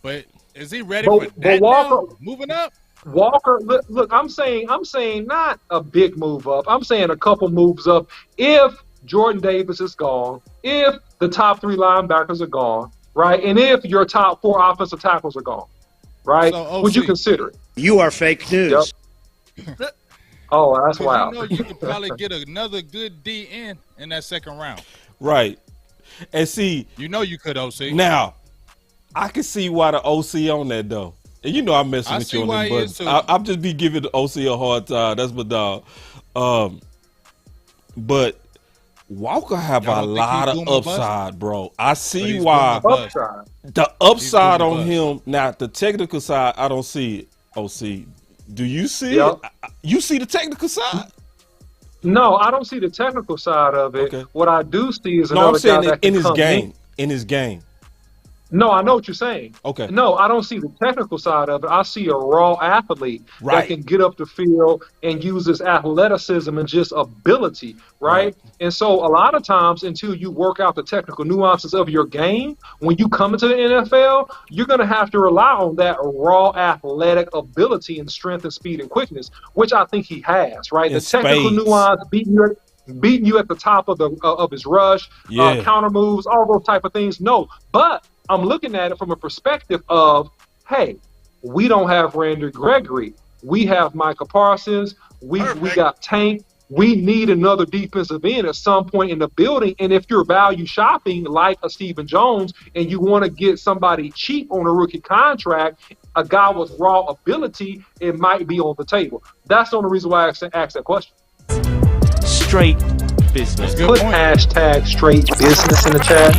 But is he ready But for that Walker- now? Moving up? Walker, look, I'm saying not a big move up. I'm saying a couple moves up. If Jordan Davis is gone, if the top 3 linebackers are gone, right, and if your top 4 offensive tackles are gone, right, So, would you OC. consider it? You are fake news. Yep. Oh, that's 'Cause wild. you know you could probably get another good DN in that second round. Right. And see, You know you could, OC. now, I can see why the OC on that, though. And you know I'm messing I with see you on why them he buttons. is, too. I'm just be giving the OC a hard time. That's my dog. But Walker have Y'all a don't think lot he of boomer bust? upside, bro. I But see he's why boomer bust. Upside. the upside boomer on bust. him. Now, the technical side, I don't see it. OC, do you see Yep. it? You see the technical side? No, I don't see the technical side of it. Okay. What I do see is No, another I'm saying guy that can in his come game. In his game. No, I know what you're saying. Okay. No, I don't see the technical side of it. I see a raw athlete Right. that can get up the field and use his athleticism and just ability, right? And so a lot of times until you work out the technical nuances of your game, when you come into the NFL, you're going to have to rely on that raw athletic ability and strength and speed and quickness, which I think he has, right? In The technical spades. nuance, beating you at the top of his rush, Yeah. counter moves, all those type of things. No, but I'm looking at it from a perspective of, hey, we don't have Randy Gregory. We have Micah Parsons. We got Tank. We need another defensive end at some point in the building. And if you're value shopping like a Stephen Jones and you want to get somebody cheap on a rookie contract, a guy with raw ability, it might be on the table. That's the only reason why I asked that question. Straight business. Good Put point. hashtag straight business in the chat.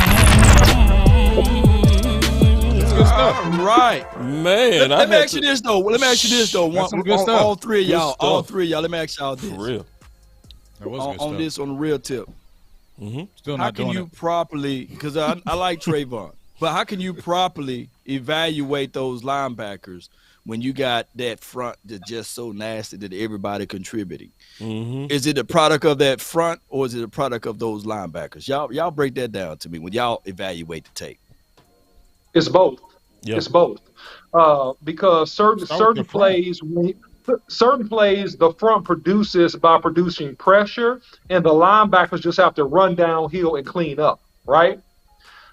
Good stuff. All right. Man, Let me ask you this though. That's some good stuff. All three of Good y'all. All stuff. three of y'all. Let me ask y'all this. For real. That was On good stuff. this, on the real tip. Still How not can doing you it. properly? Because I like Trayvon, but how can you properly evaluate those linebackers when you got that front that's just so nasty that everybody contributing? Is it a product of that front or is it a product of those linebackers? Y'all break that down to me when y'all evaluate the tape. It's both. Yep. It's both. Because certain the front. plays, the front produces by producing pressure, and the linebackers just have to run downhill and clean up, right?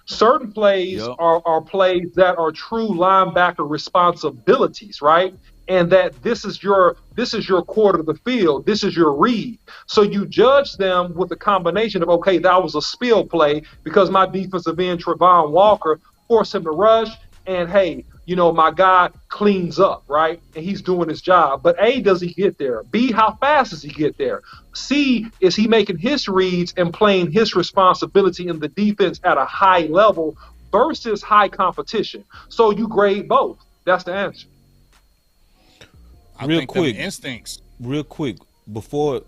Certain plays Yep. are plays that are true linebacker responsibilities, right? And that this is your quarter of the field, this is your read. So you judge them with a combination of, okay, that was a spill play because my defensive end Trayvon Walker forced him to rush, and hey, my guy cleans up, right? And he's doing his job. But A, does he get there? B, how fast does he get there? C, is he making his reads and playing his responsibility in the defense at a high level versus high competition? So you grade both. That's the answer. I Real think them quick. instincts. Real quick, before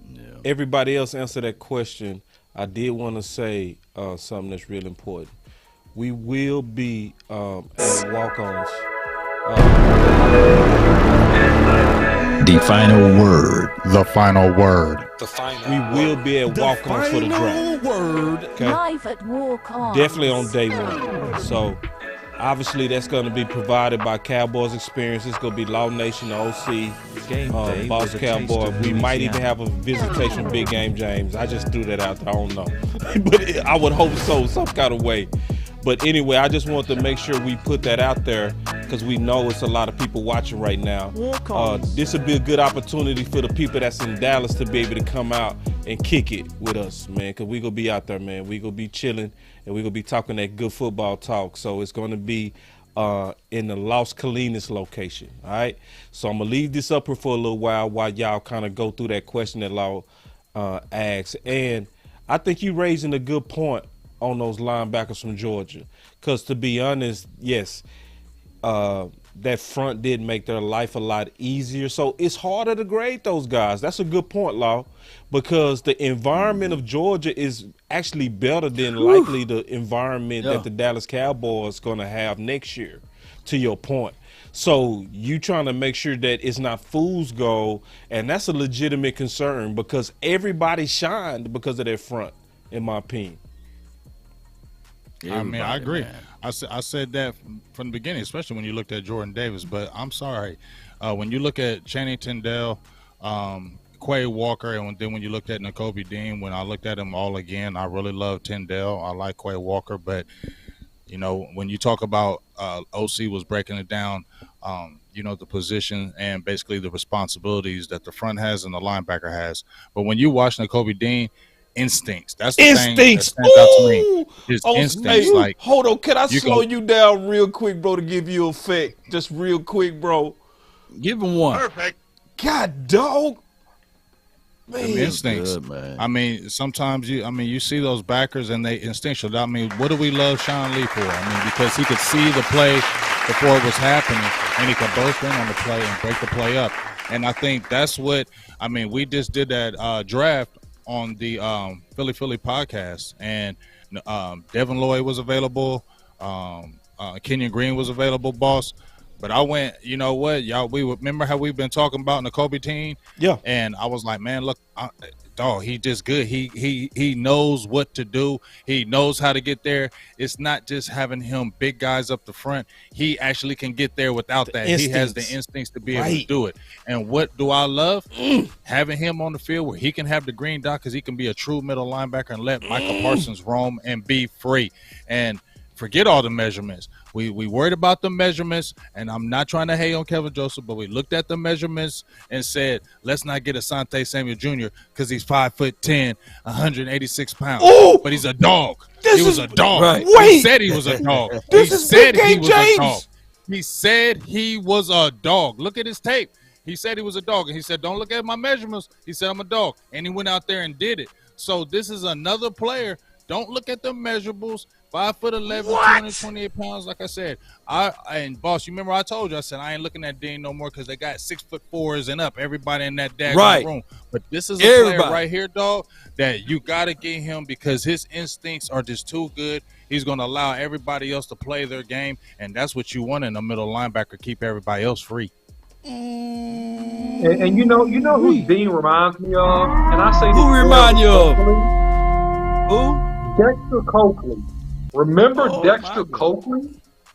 everybody else answer that question, I did want to say something that's real important. We will be at walk-ons. The final word. The final word. We will be at walk-ons for the draft. Okay? Live at walk-ons. Definitely on day one. So obviously that's going to be provided by Cowboys Experience. It's going to be Law Nation, the OC, Boss Cowboy. We might even have a visitation Big Game James. I just threw that out there. I don't know. But I would hope so, some kind of way. But anyway, I just want to make sure we put that out there because we know it's a lot of people watching right now. This would be a good opportunity for the people that's in Dallas to be able to come out and kick it with us, man, because we're going to be out there, man. We're going to be chilling, and we're going to be talking that good football talk. So it's going to be in the Las Colinas location, all right? So I'm going to leave this up here for a little while y'all kind of go through that question that Law asked. And I think you're raising a good point on those linebackers from Georgia. Because to be honest, yes, that front did make their life a lot easier. So it's harder to grade those guys. That's a good point, Law, because the environment of Georgia is actually better than likely the environment that the Dallas Cowboys going to have next year, to your point. So you trying to make sure that it's not fool's gold, and that's a legitimate concern because everybody shined because of their front, in my opinion. I mean, I agree. Man. I said that from the beginning, especially when you looked at Jordan Davis. But I'm sorry, when you look at Channing Tindall, Quay Walker, and then when you looked at Nakobe Dean, when I looked at them all again, I really love Tindall. I like Quay Walker. But, you know, when you talk about OC was breaking it down, you know, the position and basically the responsibilities that the front has and the linebacker has. But when you watch Nakobe Dean, instincts. That's the thing that stands out to me. His instincts. Hey, like, hold on, can I slow you down real quick, bro, to give you effect? Just real quick, bro. Give him one. Perfect. God, dog. Man, instincts. Good, man. I mean, sometimes you see those backers and they instinctual. I mean, what do we love Sean Lee for? I mean, because he could see the play before it was happening, and he could burst in on the play and break the play up. And I think that's what we just did that draft on the Philly podcast, and Devin Lloyd was available, Kenyon Green was available, boss. But I went, you know what, y'all, remember how we've been talking about Nakobe Dean? Yeah. And I was like, man, look, dog, he just good. He knows what to do. He knows how to get there. It's not just having him big guys up the front. He actually can get there without that. He has the instincts to be able to do it. And what do I love? Having him on the field where he can have the green dot because he can be a true middle linebacker and let Michael Parsons roam and be free. And forget all the measurements. We worried about the measurements, and I'm not trying to hate on Kelvin Joseph, but we looked at the measurements and said, let's not get Asante Samuel Jr. because he's 5'10", 186 pounds. Ooh! But he's a dog. He was a dog. Right. He said he was a dog. He said he was a dog. He said he was a dog. Look at his tape. He said he was a dog, and he said, don't look at my measurements. He said, I'm a dog, and he went out there and did it. So this is another player. Don't look at the measurables. 5'11", 228 pounds. Like I said, and boss, you remember I told you, I said I ain't looking at Dean no more because they got 6'4" and up. Everybody in that daggone room. But this is a player right here, dog, that you got to get him because his instincts are just too good. He's going to allow everybody else to play their game, and that's what you want in a middle linebacker. Keep everybody else free. And you know who Dean reminds me of, and I say who remind you of? Who? Dexter Coakley. Remember Dexter Coakley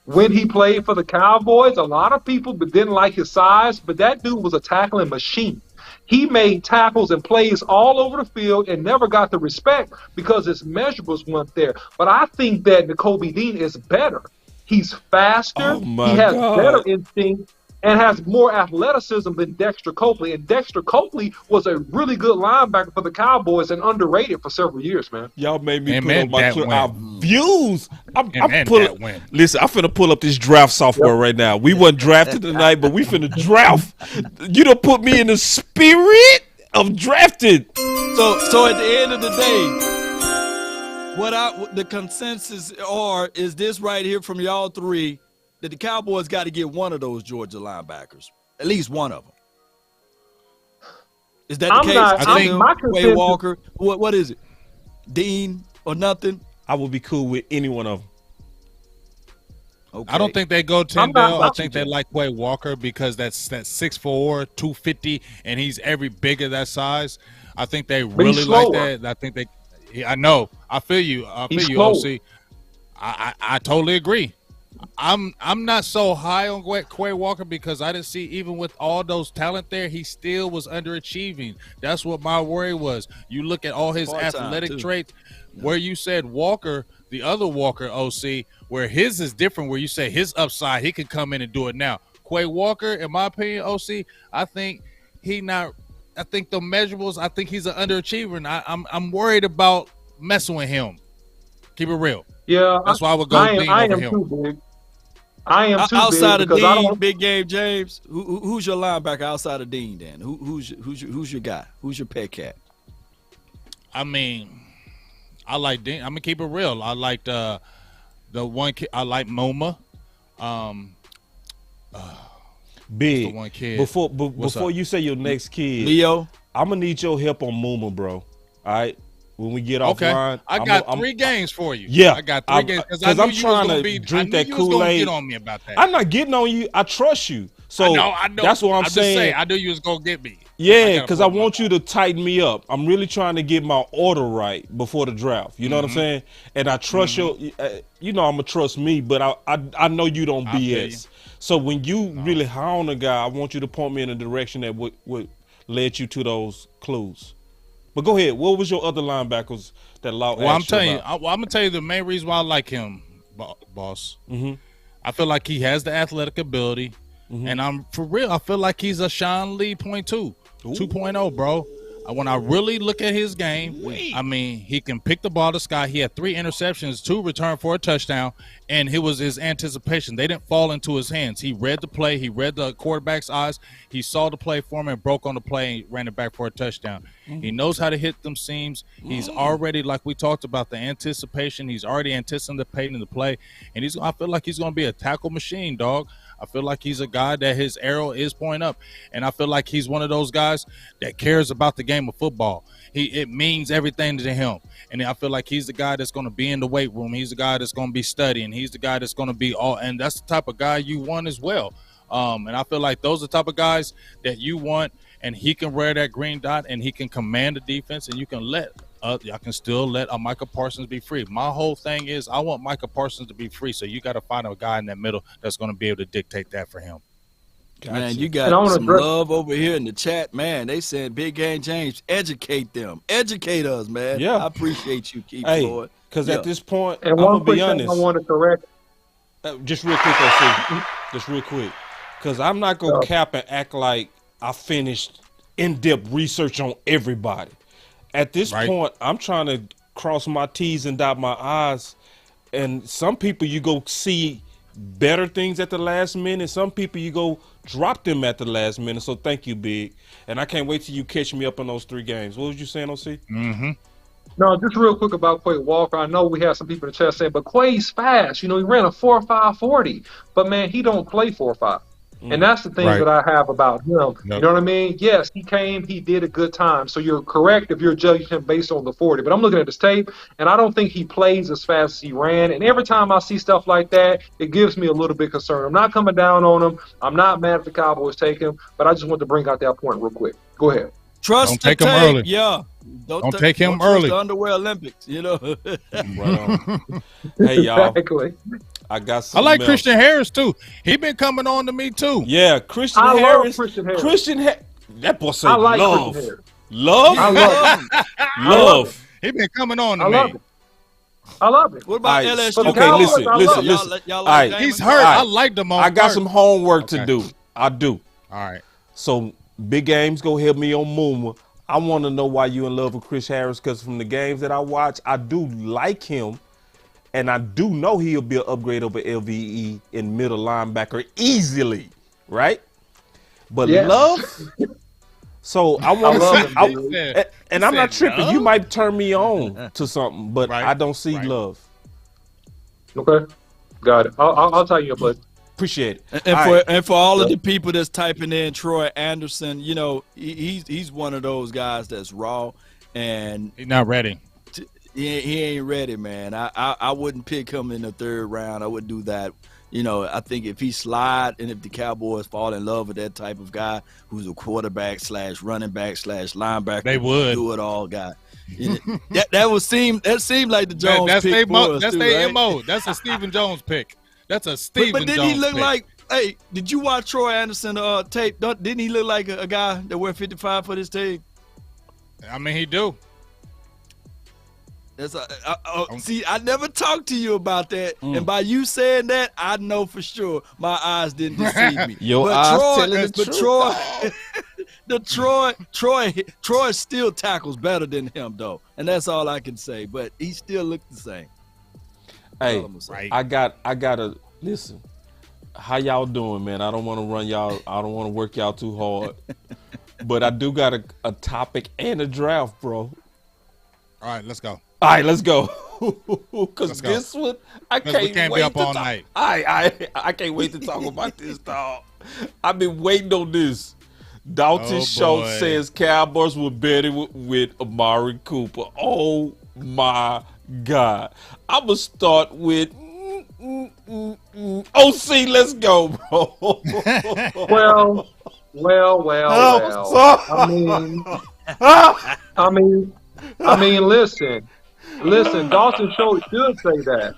when he played for the Cowboys? A lot of people didn't like his size, but that dude was a tackling machine. He made tackles and plays all over the field and never got the respect because his measurables weren't there. But I think that Nakobe Dean is better. He's faster. He has better instinct and has more athleticism than Dexter Coakley. And Dexter Coakley was a really good linebacker for the Cowboys and underrated for several years, man. Y'all made me put on my views. I'm listen, I'm finna pull up this draft software right now. We wasn't drafted tonight, but we finna draft. You done put me in the spirit of drafted. So at the end of the day, the consensus is this right here from y'all three, that the Cowboys got to get one of those Georgia linebackers, at least one of them. Is that the case? I think Quay Walker. What is it? Dean or nothing? I would be cool with any one of them. Okay. I don't think they go I'm Tyndale. I not- think they like Quay Walker because that's 6'4", 250, and he's every bigger that size. I think they really like slower. that. I think they. I know. I feel you. I feel He's you, slow. OC. I totally agree. I'm not so high on Quay Walker because I didn't see, even with all those talent there, he still was underachieving. That's what my worry was. You look at all his Part-time, athletic too. traits, where you said Walker, the other Walker, OC, where his is different, where you say his upside, he can come in and do it now. Quay Walker, in my opinion, OC, I think the measurables, I think he's an underachiever, and I'm worried about messing with him. Keep it real. Yeah, That's why I would go Dean I over am him. too big. I am too Outside big of because I Dean, don't. Big Game James, who's your linebacker outside of Dean? Then who's your guy? Who's your pet cat? I mean, I like Dean. I'm gonna keep it real. I like the one kid. I like MoMA. Big. the one kid? Before you say your next kid, Leo. I'm gonna need your help on Muma, bro. All right, when we get Okay, offline, I got 3 games for you. Yeah, I got 3 games because I'm trying to drink that Kool-Aid. Get on me about that. I'm not getting on you. I trust you. So I know. That's what I'm just saying. I knew you was gonna get me. Yeah, because I want you to tighten me up. I'm really trying to get my order right before the draft. You know what I'm saying? And I trust you know, I'm gonna trust me, but I know you don't BS. So when you really high on a guy, I want you to point me in a direction that would lead you to those clues. But go ahead. What was your other linebackers that Law Well, I'm asked you telling you, about? I'm gonna tell you the main reason why I like him, boss. I feel like he has the athletic ability, and I'm for real. I feel like he's a Sean Lee 2.0, bro. When I really look at his game, I mean, he can pick the ball to sky. He had 3 interceptions, 2 returned for a touchdown, and it was his anticipation. They didn't fall into his hands. He read the play. He read the quarterback's eyes. He saw the play for him and broke on the play and ran it back for a touchdown. He knows how to hit them seams. He's already, like we talked about, the anticipation. He's already anticipating the play, and I feel like he's going to be a tackle machine, dog. I feel like he's a guy that his arrow is pointing up, and I feel like he's one of those guys that cares about the game of football. It means everything to him, and I feel like he's the guy that's going to be in the weight room. He's the guy that's going to be studying. He's the guy that's going to be and that's the type of guy you want as well. And I feel like those are the type of guys that you want, and he can wear that green dot, and he can command the defense, and you can y'all can still let Micah Parsons be free. My whole thing is I want Micah Parsons to be free, so you got to find a guy in that middle that's going to be able to dictate that for him. Man, you got some love over here in the chat, man. They said Big Game James, educate them. Educate us, man. Yeah. I appreciate you, Keith Floyd. Because at this point, And I'm one going to quick be thing honest. I want to correct. Just real quick, OC. Just real quick. Because I'm not going to cap and act like I finished in-depth research on everybody. At this point, I'm trying to cross my T's and dot my I's. And some people you go see better things at the last minute. Some people you go drop them at the last minute. So thank you, Big. And I can't wait till you catch me up on those 3 games. What was you saying, OC? No, just real quick about Quay Walker. I know we have some people in the chat saying, but Quay's fast. You know, he ran a 4.5 40. But, man, he don't play 4.5. And that's the thing that I have about him. Yep. You know what I mean? Yes, he came, he did a good time. So you're correct if you're judging him based on the 40. But I'm looking at his tape, and I don't think he plays as fast as he ran. And every time I see stuff like that, it gives me a little bit concerned. I'm not coming down on him. I'm not mad at the Cowboys taking him, but I just want to bring out that point real quick. Go ahead. Trust Don't take the him tape. early. Yeah. Don't take him trust early. the Underwear Olympics, you know. Right on. Hey, y'all. Exactly. I got I something like else. Christian Harris, too. He been coming on to me, too. Yeah, Christian I love Harris. Christian Harris. That boy said I like love. Christian Harris. Love? I love him. Love. He been coming on to I me. love him. I love it. What about All right, LSU? okay, Cowboys, listen. I love Listen. Y'all All like right. He's Damon? hurt. All right. I liked him on I got hurt. some homework to Okay. do. I do. All right. So, Big Games, go help me on Mooma. I want to know why you in love with Chris Harris, because from the games that I watch, I do like him, and I do know he'll be an upgrade over LVE in middle linebacker easily, right? But Yeah. Love, so I want to love see, him, dude. and I'm not said tripping. Love? You might turn me on to something, but Right. I don't see Right. Love. Okay. Got it. I'll tell you, but Appreciate it. And for all of the people that's typing in Troy Anderson, you know, he's one of those guys that's raw, and He's not ready. he ain't ready, man. I wouldn't pick him in the 3rd round. I wouldn't do that. You know, I think if he slide and if the Cowboys fall in love with that type of guy who's a quarterback / running back / linebacker, They would do it all guy. that seemed like the Jones that's pick for us that's too, their right? MO. That's a Stephen Jones pick. That's a Stephen But didn't Jones he look pick. like? Hey, did you watch Troy Anderson tape? Didn't he look like a guy that wear 55 for this team? I mean, he do. See, I never talked to you about that, and by you saying that, I know for sure my eyes didn't deceive me. Your eyes telling the truth. Troy still tackles better than him though, and that's all I can say. But he still looked the same. Hey, I gotta listen. How y'all doing, man? I don't want to run y'all. I don't want to work y'all too hard, but I do got a topic and a draft, bro. All right, let's go. All right, let's go. Because this one, I can't we can't wait be up to all talk. night. I can't wait to talk about this, dog. I've been waiting on this. Dalton Schultz says Cowboys will bet with Amari Cooper. Oh my God! I'm gonna start with OC. Let's go, bro. Well. I mean, listen. Dalton Schultz should say that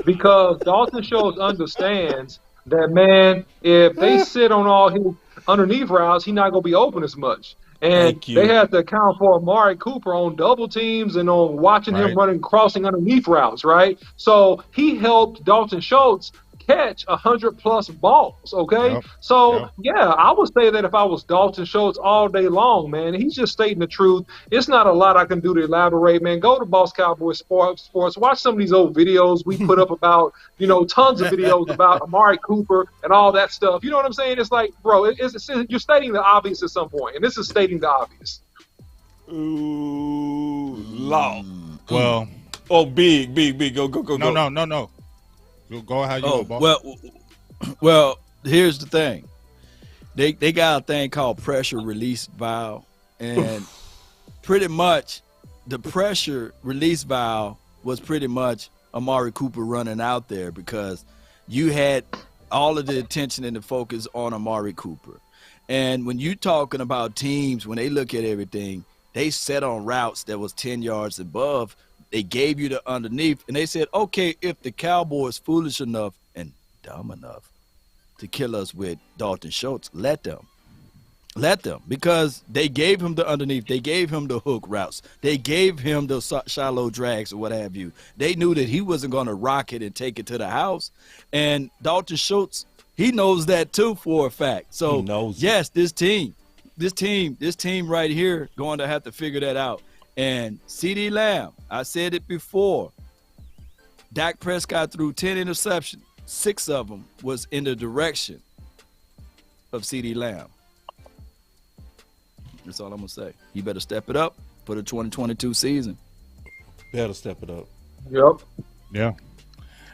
because Dalton Schultz understands that, man, if they sit on all his underneath routes, he's not going to be open as much. And they had to account for Amari Cooper on double teams and on watching him crossing underneath routes, right? So he helped Dalton Schultz catch 100+ balls, okay? Yep. So, yeah, I would say that if I was Dalton Schultz all day long, man, he's just stating the truth. It's not a lot I can do to elaborate, man. Go to Boss Cowboy Sports. Watch some of these old videos we put up about, tons of videos about Amari Cooper and all that stuff. You know what I'm saying? It's like, bro, you're stating the obvious at some point, and this is stating the obvious. Ooh, law. Well. Oh, big. Go. No. Go how you go, boss. Well, here's the thing. They got a thing called pressure release valve, and pretty much the pressure release valve was pretty much Amari Cooper running out there because you had all of the attention and the focus on Amari Cooper. And when you're talking about teams, when they look at everything, they set on routes that was 10 yards above. They gave you the underneath, and they said, okay, if the Cowboys foolish enough and dumb enough to kill us with Dalton Schultz, let them. Because they gave him the underneath. They gave him the hook routes. They gave him the shallow drags or what have you. They knew that he wasn't going to rock it and take it to the house. And Dalton Schultz, he knows that too for a fact. So, yes, this team right here going to have to figure that out. And CeeDee Lamb, I said it before, Dak Prescott threw 10 interceptions. 6 of them was in the direction of CeeDee Lamb. That's all I'm going to say. He better step it up for the 2022 season. Better step it up. Yep. Yeah.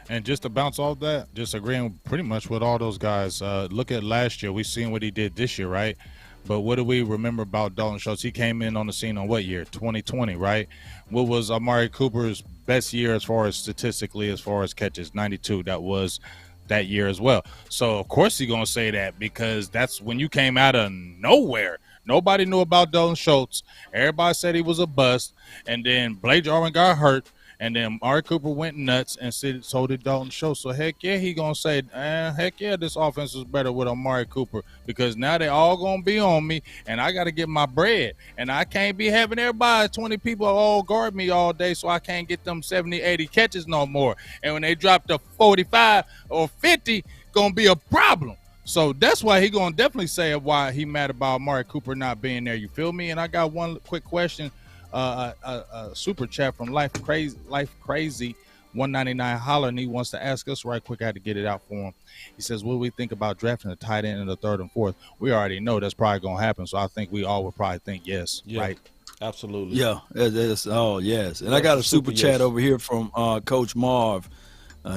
And just to bounce off that, just agreeing pretty much with all those guys. Look at last year. We've seen what he did this year, right? But what do we remember about Dalton Schultz? He came in on the scene on what year? 2020, right? What was Amari Cooper's best year as far as statistically, as far as catches? 92. That was that year as well. So, of course, he's going to say that because that's when you came out of nowhere. Nobody knew about Dalton Schultz. Everybody said he was a bust. And then Blake Jarwin got hurt. And then Amari Cooper went nuts and said, so did Dalton Schultz. So, heck yeah, he going to say, heck yeah, this offense is better with Amari Cooper because now they all going to be on me, and I got to get my bread. And I can't be having everybody, 20 people all guard me all day so I can't get them 70, 80 catches no more. And when they drop to 45 or 50, going to be a problem. So that's why he going to definitely say why he mad about Amari Cooper not being there. You feel me? And I got one quick question. A super chat from Life Crazy 199 Holler, and he wants to ask us right quick. I had to get it out for him. He says, what do we think about drafting a tight end in the 3rd and 4th? We already know that's probably going to happen, so I think we all would probably think yes, right? Absolutely. Yeah, yes. And I got a super chat over here from Coach Marv.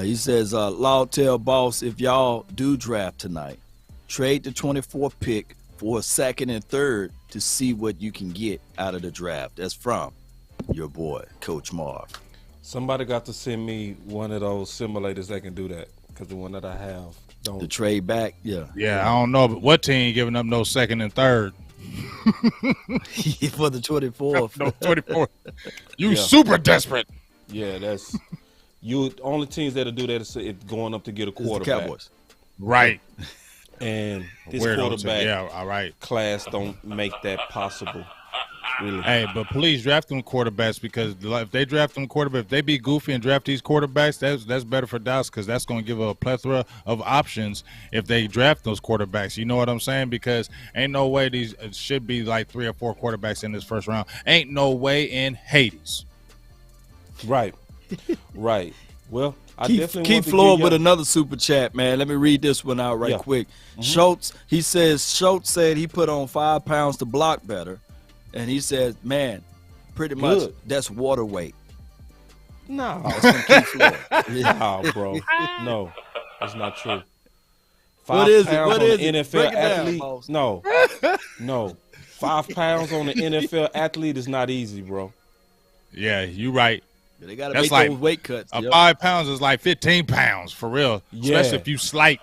He says, Law tell boss, if y'all do draft tonight, trade the 24th pick for a 2nd and 3rd to see what you can get out of the draft. That's from your boy, Coach Marv. Somebody got to send me one of those simulators that can do that, because the one that I have don't. The trade back, yeah. Yeah, I don't know, but what team giving up no second and third? For the 24th. No, 24th. You super desperate. Yeah, that's you. Only teams that'll do that is it going up to get a quarterback. The Cowboys. Right. And this Weirdo quarterback all right. class don't make that possible. Really. Hey, but please draft them quarterbacks, because if they draft them quarterbacks, if they be goofy and draft these quarterbacks, that's better for Dallas, because that's going to give a plethora of options if they draft those quarterbacks. You know what I'm saying? Because ain't no way these should be like 3 or 4 quarterbacks in this first round. Ain't no way in Hades. Right. Right. Well, I Keith definitely want to Floyd give with y'all- another super chat, man. Let me read this one out right quick. Schultz, he says Schultz said he put on 5 pounds to block better. And he says, man, pretty much that's water weight. No. That's from Keith Floyd. No, bro. No, that's not true. What is it? 5 What pounds is on it? an NFL Break it down, athlete? boss. No. 5 pounds on an NFL athlete is not easy, bro. Yeah, you right. They got to That's make like those weight cuts. A yo. 5 pounds is like 15 pounds for real. Yeah. Especially if you slight.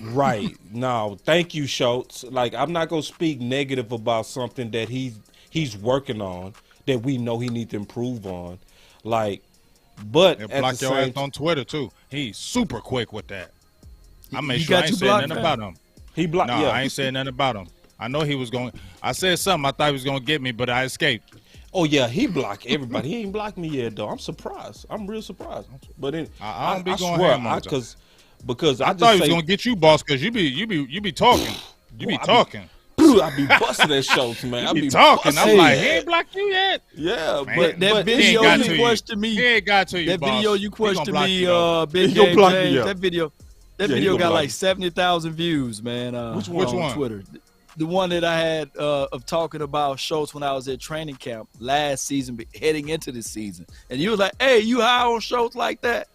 Right. No, thank you, Schultz. Like, I'm not gonna speak negative about something that he's working on, that we know he needs to improve on. Like, but And at block the your ass same on Twitter too. He's super quick with that. I made He sure I got ain't you said blocked, nothing man? about him. he blocked. No, Yeah, I ain't saying nothing about him. I know he was going. I said something. I thought he was going to get me, but I escaped. Oh yeah, he blocked everybody. He ain't blocked me yet though. I'm surprised. I'm real surprised. But then I don't be going swear, ham on it. because I I thought he just was say, going to get you, boss, because you be talking. You be Boy, I be- talking. I be busting that Schultz, man. I You be be talking. busting I'm like, it. he ain't blocked you yet. Yeah, Man, but That but he ain't video got you to questioned me. He ain't got to you, That boss. video you He gonna questioned block me, you, though. Big He gonna Game block me, James. yeah. That video he video gonna got block like you. 70,000 views, man. Which on one? Twitter. The one that I had of talking about Schultz when I was at training camp last season, heading into this season. And you was like, hey, you high on Schultz like that?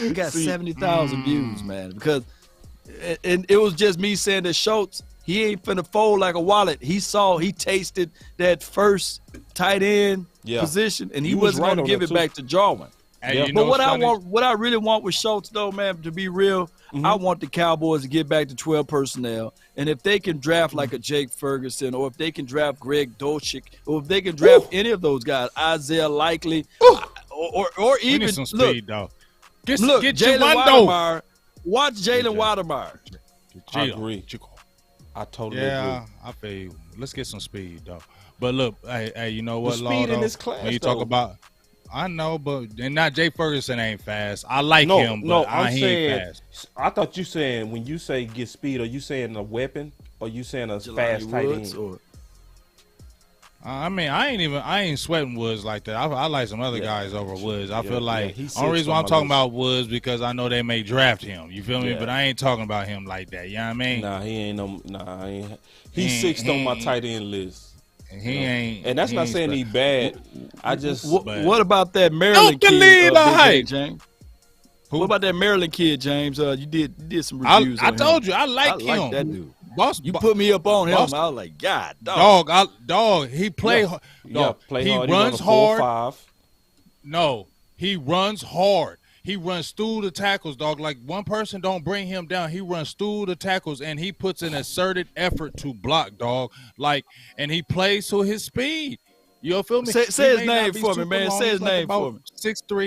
We got 70,000 views, man. Because and it was just me saying that Schultz, he ain't finna fold like a wallet. He tasted that first tight end position, and he You was wasn't right gonna on give that, it too. back to Jarwin. Hey, Yeah. you know But what's what I really want with Schultz, though, man, to be real, I want the Cowboys to get back to 12 personnel. And if they can draft like a Jake Ferguson, or if they can draft Greg Dolchik, or if they can draft any of those guys, Isaiah Likely, or We even need some speed, though. Get Jalen Jawando. Watermeyer. Watch Jalen Watermeyer. I agree. I totally agree. Yeah, I feel you. Let's get some speed, though. But look, hey, you know what, speed Law, in though? this class, when you talk though. about, I know, but and not Jay Ferguson ain't fast. I like No, him, no, but I'm he saying. ain't fast. I thought you saying when you say get speed, are you saying a weapon, or you saying a Jelani fast tight Woods, end? or I mean, I ain't sweating Woods like that. I like some other guys over Woods. I feel like he's only sixth reason why on I'm my talking list. about Woods because I know they may draft him. You feel me? Yeah. But I ain't talking about him like that. You know what I mean? Nah, he ain't no. Nah, he ain't. He He's ain't- sixth on my he- tight end list. He ain't. And that's he not ain't saying spe- he bad. I just what about that Maryland Don't believe kid, the Big hype. Game James? Who? What about that Maryland kid, James? You did some I reviews on him. told you I like him. like that dude. Boss, You put me up on him. Boss- I was like, God, dog. He play. play he hard. runs He run a hard. 4.5. No, he runs hard. He runs through the tackles, dog. Like one person don't bring him down. He runs through the tackles and he puts an asserted effort to block, dog. Like, and he plays to his speed. You feel me? Say He his may not name be for me, super man. long. Say He's his name about for me.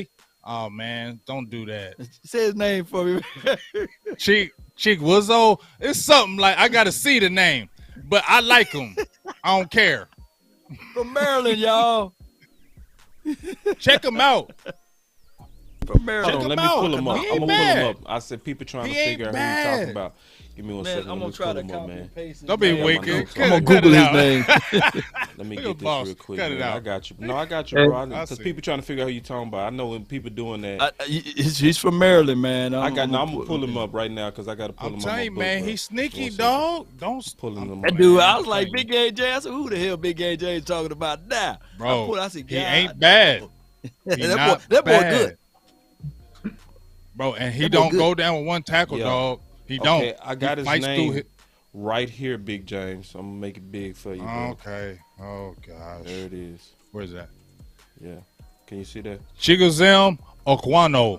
6'3". Oh man, don't do that. Say his name for me. Chick Wizzo. It's something like I gotta see the name, but I like him. I don't care. From Maryland, y'all. Check him out. From Maryland. Hold on, let him me out. pull him up. He I'm ain't gonna pull bad. him up. I said people trying He to ain't figure out who you bad. talking about. Give me one Man, second. I'm Let gonna me try pull to him up, copy man. and paste his Don't be name. wicked. notes. I'm gonna Cut it Google his out. name. Let me Look get at this boss. real quick. Cut it man. out. I got you. No, I got you, bro. I Because see. people trying to figure out who you talking about. I know when people doing that. He's from Maryland, man. I'm gonna pull him up right now because I got to pull I'm him up. telling you, my book, man, bro. he's sneaky, One second. dog. Don't Pulling him That up. dude, Man, I was like, I'm Big AJ. I said, who the hell Big AJ is talking about now? bro. I said, He God, ain't bad. He not that boy bad. good. Bro. And he That boy don't good. go down with one tackle, Yeah. dog. He Okay, don't. I got He his fights through name it. right here, Big James. I'm gonna make it big for you, bro. Okay. Oh gosh. There it is. Where's that? Yeah. Can you see that? Chigozem Okwano.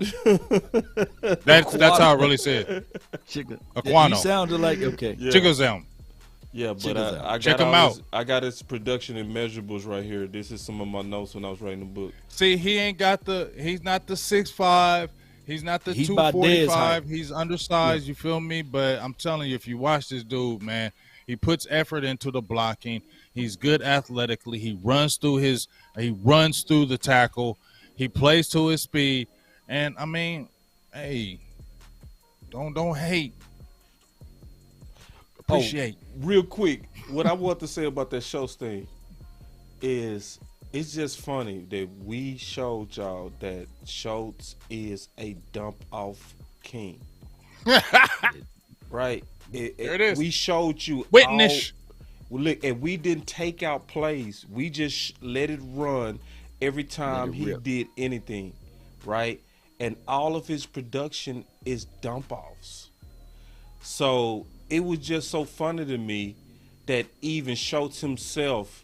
That's how I really said. Okwano. You sounded like okay. Yeah. Chigozem. Yeah, but I check got him out. I got his production and measurables right here. This is some of my notes when I was writing the book. See, he's not the 6'5". He's not the 245. He's undersized, you feel me? But I'm telling you, if you watch this dude, man, he puts effort into the blocking. He's good athletically. He runs through the tackle. He plays to his speed. And I mean, hey, don't hate. Appreciate. Real quick, what I want to say about that Schultz thing is it's just funny that we showed y'all that Schultz is a dump off king. Right? There it is. We showed you witness. Look, and we didn't take out plays. We just let it run every time he did anything, right? And all of his production is dump offs. So it was just so funny to me that even Schultz himself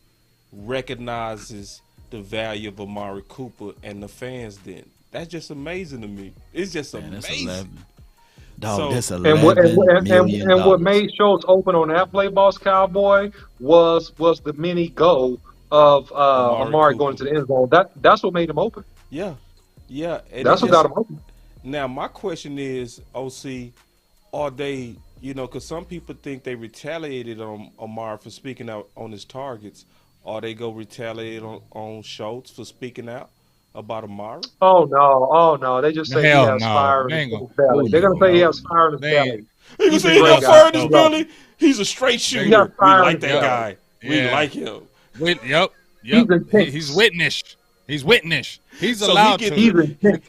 recognizes the value of Amari Cooper and the fans didn't. That's just amazing to me. It's just amazing. That's and what made Schultz open on that play, Boss Cowboy, was the mini go of Amari going to the end zone. That's what made him open. Yeah. And that's what got him open. Now my question is, OC, are they, because some people think they retaliated on Amari for speaking out on his targets. Are they go retaliate on Schultz for speaking out about Amari? Oh no! They just say he has fire in his belly. They're gonna say he has fire in his belly. He gonna say he has fire in his belly. He's a straight shooter. We like that guy. We like him. Yep. He's witnessed. He's allowed to.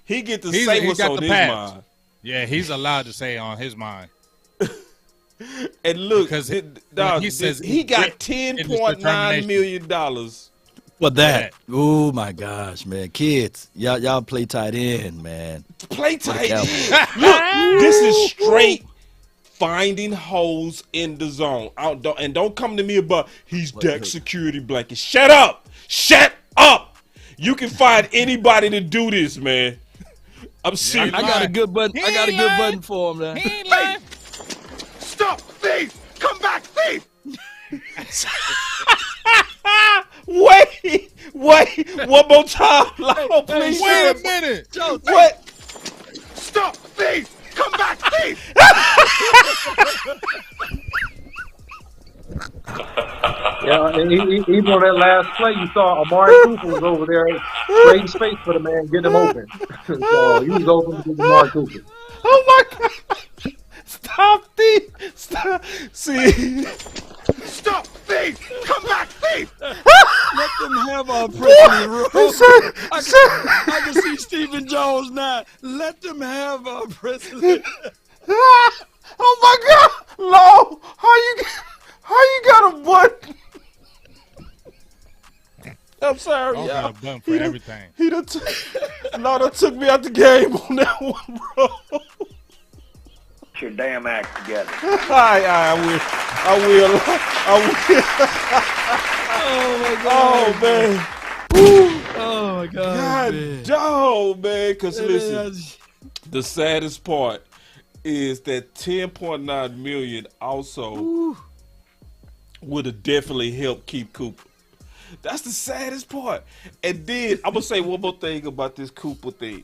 He get to say what's on his mind. Yeah, he's allowed to say on his mind. And look, because he says he got $10.9 million. For that. Oh my gosh, man. Kids, y'all play tight end, man. Play tight end. Look, this is straight finding holes in the zone. Don't come to me about he's deck security blanket. Shut up. You can find anybody to do this, man. I'm serious. I got a good button. I got a good button for him, man. Hey! Stop, thief! Come back, thief! Wait, one more time, Lalo, please. Wait a minute. What? Stop, thief! Come back, thief! Yeah, and even on that last play, you saw Amari Cooper was over there creating space for the man, getting him open. So he was open to Amari Cooper. Oh my God! Stop, thief! Stop! See. Stop, thief! Come back, thief! Let them have our prisoner room. I can see Stephen Jones now. Let them have our prisoner. Oh my God! Lo, how you got a button? I'm sorry, y'all. Got a button for everything. He done took me out the game on that one, bro. Get your damn act together. I will. Oh my God. Oh man. Oh my God. Dog, man. Because listen, the saddest part is that $10.9 million also would have definitely helped keep Cooper. That's the saddest part. And then I'm gonna say one more thing about this Cooper thing.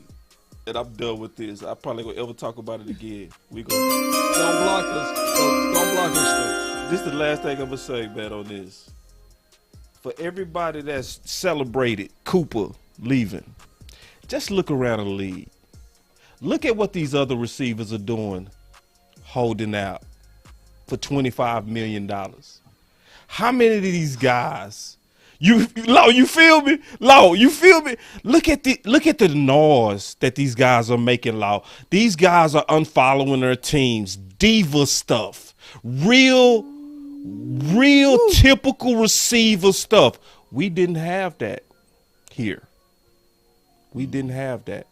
And I'm done with this. I probably gonna ever talk about it again. We gonna don't block us. Don't block us. This is the last thing I'm gonna say, man, on this. For everybody that's celebrated Cooper leaving, just look around the league. Look at what these other receivers are doing, holding out for $25 million. How many of these guys? You feel me? Look at the noise that these guys are making, Law. These guys are unfollowing their teams. Diva stuff. Real typical receiver stuff. We didn't have that here. We didn't have that.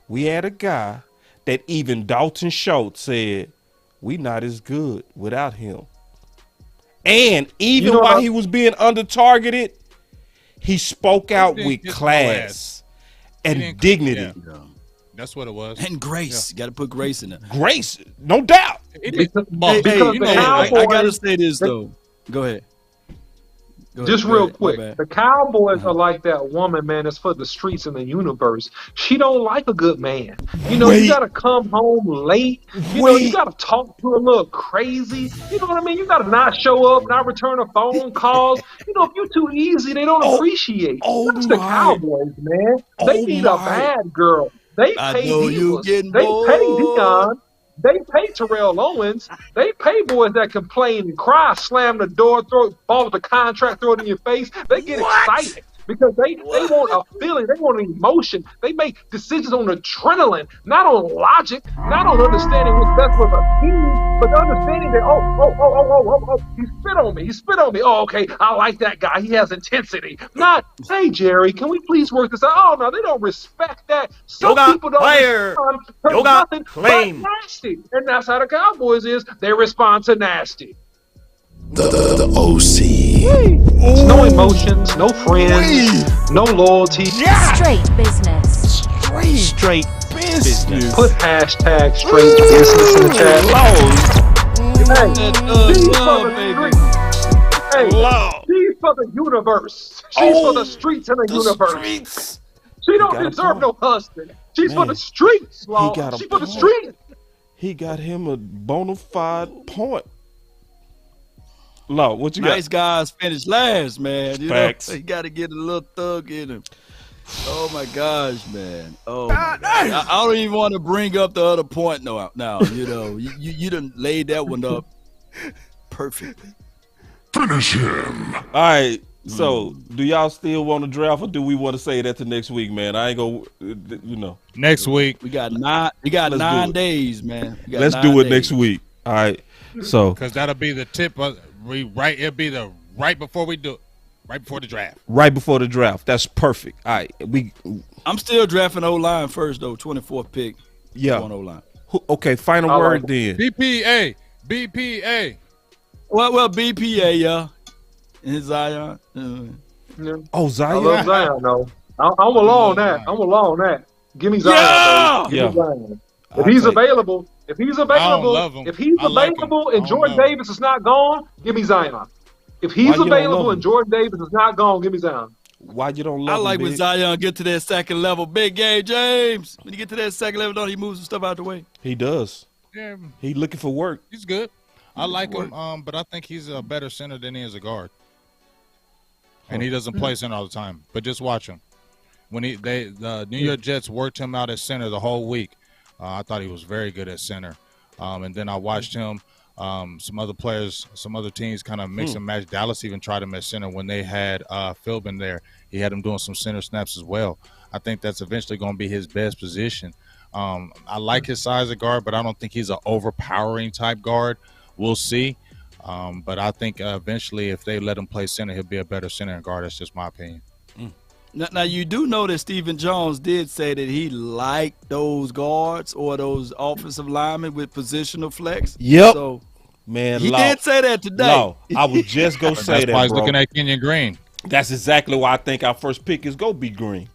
We had a guy that even Dalton Schultz said, we not as good without him. And even while he was being under targeted, he spoke out with class and dignity. Yeah. That's what it was. And grace. You got to put grace in there. Grace, no doubt. Because I got to say this, though. Go ahead. Just real quick, the Cowboys are like that woman, man, that's for the streets and the universe. She don't like a good man. You know, you got to come home late. You know, you got to talk to her a little crazy. You know what I mean? You got to not show up, not return a phone calls. You know, if you're too easy, they don't appreciate you. That's the Cowboys, man. They need a bad girl. They pay divas. They pay Dion. They pay Terrell Owens. They pay boys that complain and cry, slam the door, throw ball with the contract, throw it in your face. They get excited because they want a feeling. They want an emotion. They make decisions on adrenaline, not on logic, not on understanding what's best for the team, but understanding that, he spit on me. He spit on me. Oh, okay, I like that guy. He has intensity. Not, hey, Jerry, can we please work this out? Oh, no, they don't respect that. Some people don't respond to nothing but nasty. And that's how the Cowboys is. They respond to nasty. The OC. No emotions, no friends, no loyalty. Straight business. Straight business. Put hashtag straight business in the chat. She's for the universe. She's for the streets and the universe. She don't deserve no husband. She's for the streets. She's for the streets. He got him a bona fide point. Law, what you got? Nice guys finish last, man. You Facts. know, you got to get a little thug in him. Oh my gosh, man. Oh my gosh. I don't even want to bring up the other point now. You know, you done laid that one up perfectly. Finish him. All right. So, do y'all still want to draft, or do we want to say that to next week, man? I ain't gonna, you know. Next week. We got 9 days, man. Let's do it next week. All right. So, because that'll be the tip of it'll be the right before we do it. Right before the draft. Right before the draft. That's perfect. All right. I'm still drafting O-line first, though. 24th pick. Yeah. On O-line. Okay, final word then. BPA. Well, BPA, yeah. And Zion. Oh, Zion. I love Zion, though. I'm along that. I'm along that. Give me Zion. Give me Zion. If he's available, and Jordan Davis is not gone, give me Zion. If he's available and Jordan Davis is not gone, give me Zion. Why you don't love him? I like when Zion get to that second level. Big game, James. When you get to that second level, don't he move some stuff out the way? He does. Yeah. He looking for work. He's good. I like him, but I think he's a better center than he is a guard. And he doesn't play center all the time. But just watch him. When the New York Jets worked him out at center the whole week, I thought he was very good at center. And then I watched him. Some other players, some other teams kind of mix and match. Dallas even tried him at center when they had Philbin there. He had him doing some center snaps as well. I think that's eventually going to be his best position. I like his size of guard, but I don't think he's an overpowering type guard. We'll see. But I think eventually if they let him play center, he'll be a better center and guard. That's just my opinion. Now, you do know that Stephen Jones did say that he liked those guards or those offensive linemen with positional flex. Yep. So, man, he did say that today. No, I was just going to say that, That's why he's bro. looking at Kenyon Green. That's exactly why I think our first pick is going to be Green.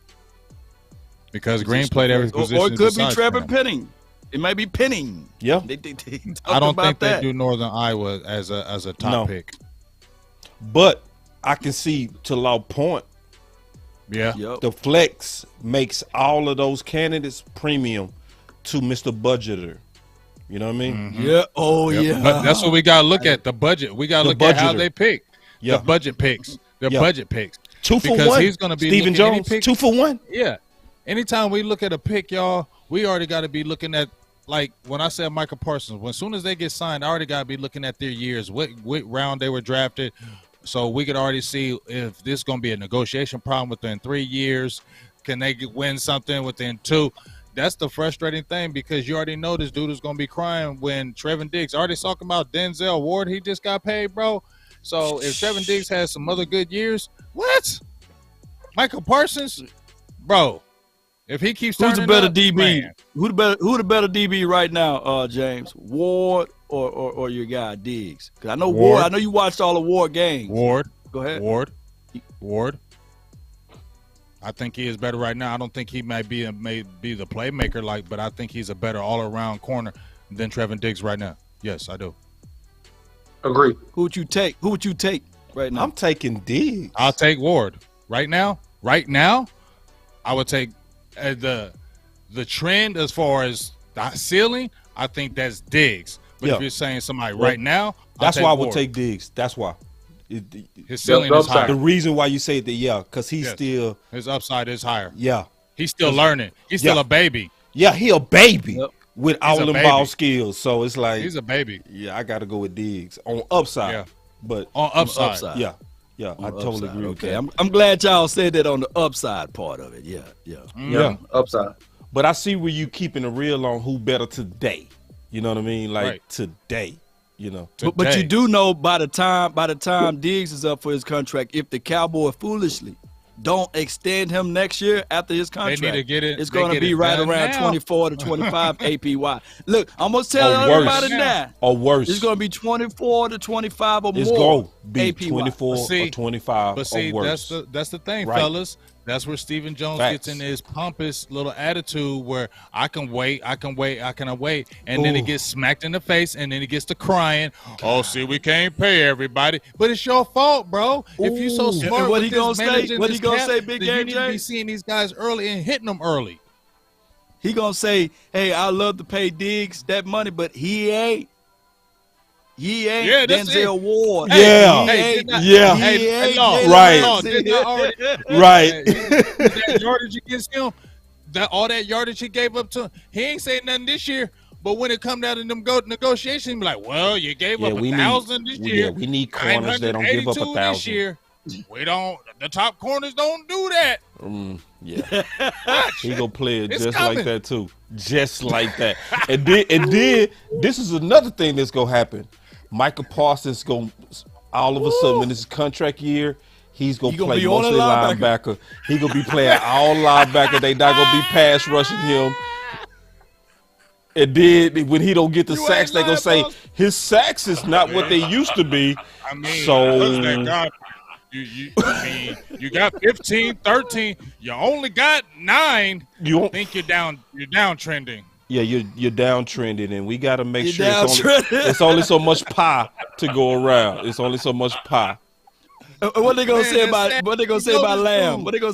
Because Green played every position. Or it could be Trevor Penning. It might be Penning. Yeah. I don't think they do Northern Iowa as a top pick. But I can see to Law point. Yeah. Yep. The flex makes all of those candidates premium to Mr. Budgeter. You know what I mean? Mm-hmm. Yeah. Oh, yeah. But that's what we got to look at, the budget. We got to look at how they pick. Yeah. The budget picks. The budget picks. 2 for 1. Because he's going to be Stephen Jones, 2 for 1. Yeah. Anytime we look at a pick, y'all, we already got to be looking at, like when I said Michael Parsons, as soon as they get signed, I already got to be looking at their years, what round they were drafted. So we could already see if this is going to be a negotiation problem within 3 years. Can they win something within 2? That's the frustrating thing because you already know this dude is going to be crying when Trevin Diggs already talking about Denzel Ward. He just got paid, bro. So if Trevin Diggs has some other good years, what? Michael Parsons, bro. If he keeps who's the better DB? Man. Who the better DB right now, James? Ward or your guy Diggs? Because I know Ward. Ward. I know you watched all the Ward games. Ward. Go ahead. Ward. I think he is better right now. I don't think he may be the playmaker but I think he's a better all around corner than Trevin Diggs right now. Yes, I do. Agree. Who would you take? Who would you take right now? I'm taking Diggs. I'll take Ward right now. Right now, I would take the trend as far as the ceiling. I think that's Diggs. But if you're saying somebody right now, that's why I would take Diggs. That's why. His ceiling is higher. The reason why you say that, because he's still his upside is higher. Yeah, he's still learning. He's still a baby. Yeah, he a baby with all a them baby. ball skills. So it's like he's a baby. Yeah, I got to go with Diggs on upside. Yeah, but on upside. Yeah, I totally agree with that. I'm glad y'all said that on the upside part of it. Yeah, upside. But I see where you keeping it real on who better today. You know what I mean? Like today. You know, but you do know by the time Diggs is up for his contract, if the Cowboys foolishly don't extend him next year after his contract, they need to get it. It's going to be right around now. 24 to 25 APY. Look, I'm gonna tell everybody now. Or worse, it's going to be 24 to 25 or it's more. It's going to be APY. 24 or 25. But see, or worse. that's the thing, fellas. That's where Stephen Jones gets in his pompous little attitude where I can wait, and then he gets smacked in the face, and then he gets to crying. Oh, see, we can't pay everybody, but it's your fault, bro. If you so smart, and what he gonna say? What he gonna say, Big Game You need to be seeing these guys early and hitting them early. He gonna say, "Hey, I love to pay Diggs that money, but he ain't." Denzel Ward. Right. That yardage against him, all that yardage he gave up to him, he ain't saying nothing this year. But when it come down to them negotiations, he be like, well, you gave up 1,000 this year. Yeah, we need corners that don't give up 1,000 this year. We don't. The top corners don't do that. He gonna play it just coming. Like that too, just like that. And then this is another thing that's gonna happen. Michael Parsons going all of a sudden in his contract year, he's gonna play mostly linebacker. He gonna be playing all linebacker. They not gonna be pass rushing him. And then when he don't get the sacks, they gonna say his sacks is not what they used to be. I mean, so you got 15, 13. You only got 9. You think you're down trending. Yeah, you're downtrending, and we got to make sure it's only so much pie to go around. It's only so much pie. What they gonna say about Lamb? What they gonna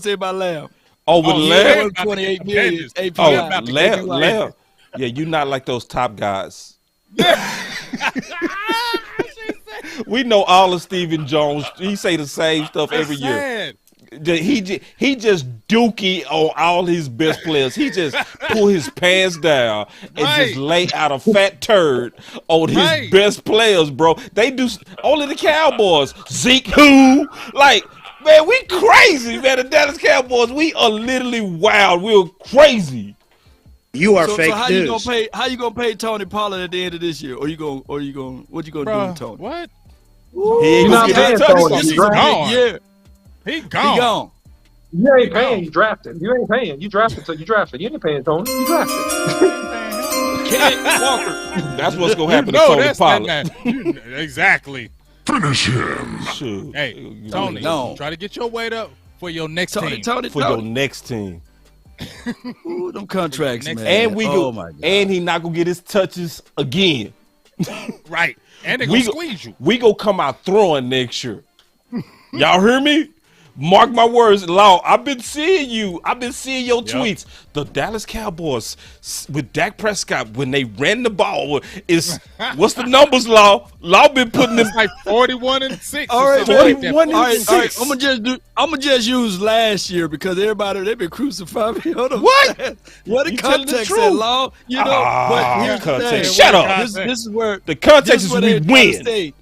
say about Lamb? Oh, with Lamb, 28 million API. Oh, Lamb. Yeah, you're not like those top guys. We know all of Stephen Jones. He say the same stuff every year. He just dookie on all his best players. He just pull his pants down and just lay out a fat turd on his best players, bro. They do only the Cowboys. Zeke who? Like, man, we crazy, man. The Dallas Cowboys, we are literally wild. We're crazy. You are fake how news. How you gonna pay Tony Pollard at the end of this year? What you gonna do with Tony? What? He ain't gonna get his touches. He's gone. He gone. You ain't paying. You drafted. You ain't paying. You drafted. So you drafted. You ain't paying Tony. You drafted. Walker. That's what's gonna happen to Tony Pollard. Exactly. Finish him. Sure. Hey, Tony, try to get your weight up for your next team. Your next team. Ooh, them contracts, man. And and he not gonna get his touches again. Right. And they gonna squeeze you. We gonna come out throwing next year. Y'all hear me? Mark my words, Law. I've been seeing you. I've been seeing your tweets. The Dallas Cowboys with Dak Prescott, when they ran the ball, what's the numbers, Law? Law been putting them like 41-6. All right, 41-6. I'm gonna just use last year because everybody they've been crucifying me. Hold on. What? What the context said, Law? You know, but here's the thing. Shut up. This is where the context is we win.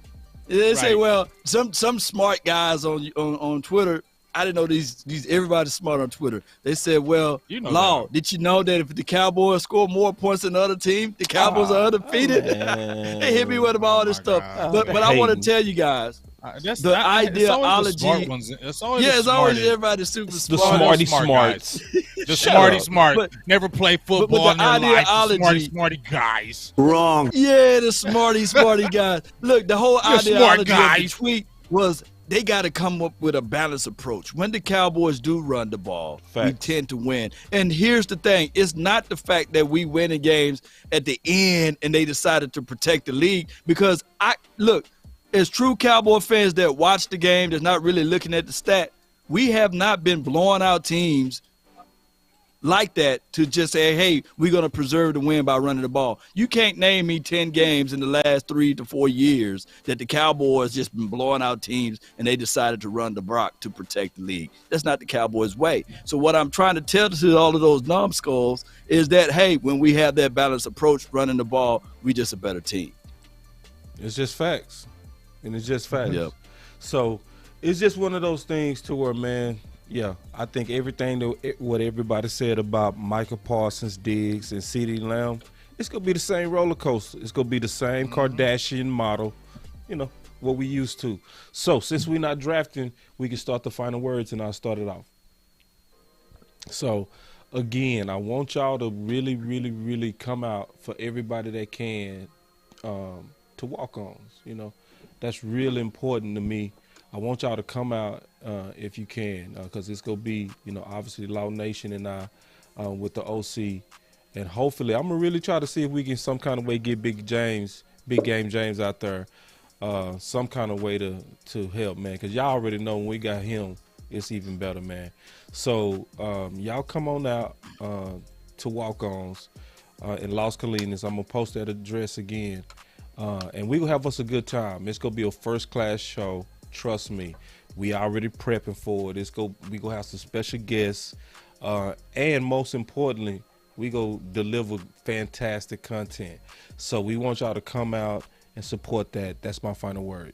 They say, well, some smart guys on Twitter. I didn't know these everybody's smart on Twitter. They said, well, Law, did you know that if the Cowboys score more points than the other team, the Cowboys are undefeated? They hit me with all this stuff. But I want to tell you guys, the ideology. It's always everybody super smart. The smarty smarts. The Shut smart. But- Never play football the in their life. The ideology- smarty guys. Wrong. Yeah, the smarty guys. Look, the whole You're smart ideology of the guys. tweet was they got to come up with a balanced approach. When the Cowboys do run the ball, we Facts. tend to win. And here's the thing. It's not the fact that we win in games at the end and they decided to protect the league, because as true Cowboy fans that watch the game, that's not really looking at the stat, we have not been blowing out teams like that to just say, hey, we're going to preserve the win by running the ball. You can't name me 10 games in the last 3 to 4 years that the Cowboys just been blowing out teams and they decided to run the block to protect the league. That's not the Cowboys' way. So what I'm trying to tell to all of those numbskulls is that, hey, when we have that balanced approach running the ball, we just a better team. It's just facts. And it's just facts. Yep. So it's just one of those things to where, man, yeah, I think everything what everybody said about Michael Parsons, Diggs, and CeeDee Lamb, it's going to be the same roller coaster. It's going to be the same Kardashian model, what we used to. So since we're not drafting, we can start the final words, and I'll start it off. So, again, I want y'all to really, really, really come out for everybody that can to walk-ons. That's really important to me. I want y'all to come out if you can, because it's going to be, obviously Law Nation and I with the OC. And hopefully, I'm going to really try to see if we can some kind of way get Big Game James out there, some kind of way to help, man, because y'all already know when we got him, it's even better, man. So y'all come on out to walk-ons in Los Colinas. I'm going to post that address again. And we will have us a good time. It's going to be a first-class show. Trust me. We already prepping for it. We going to have some special guests. And most importantly, we go deliver fantastic content. So we want y'all to come out and support that. That's my final word.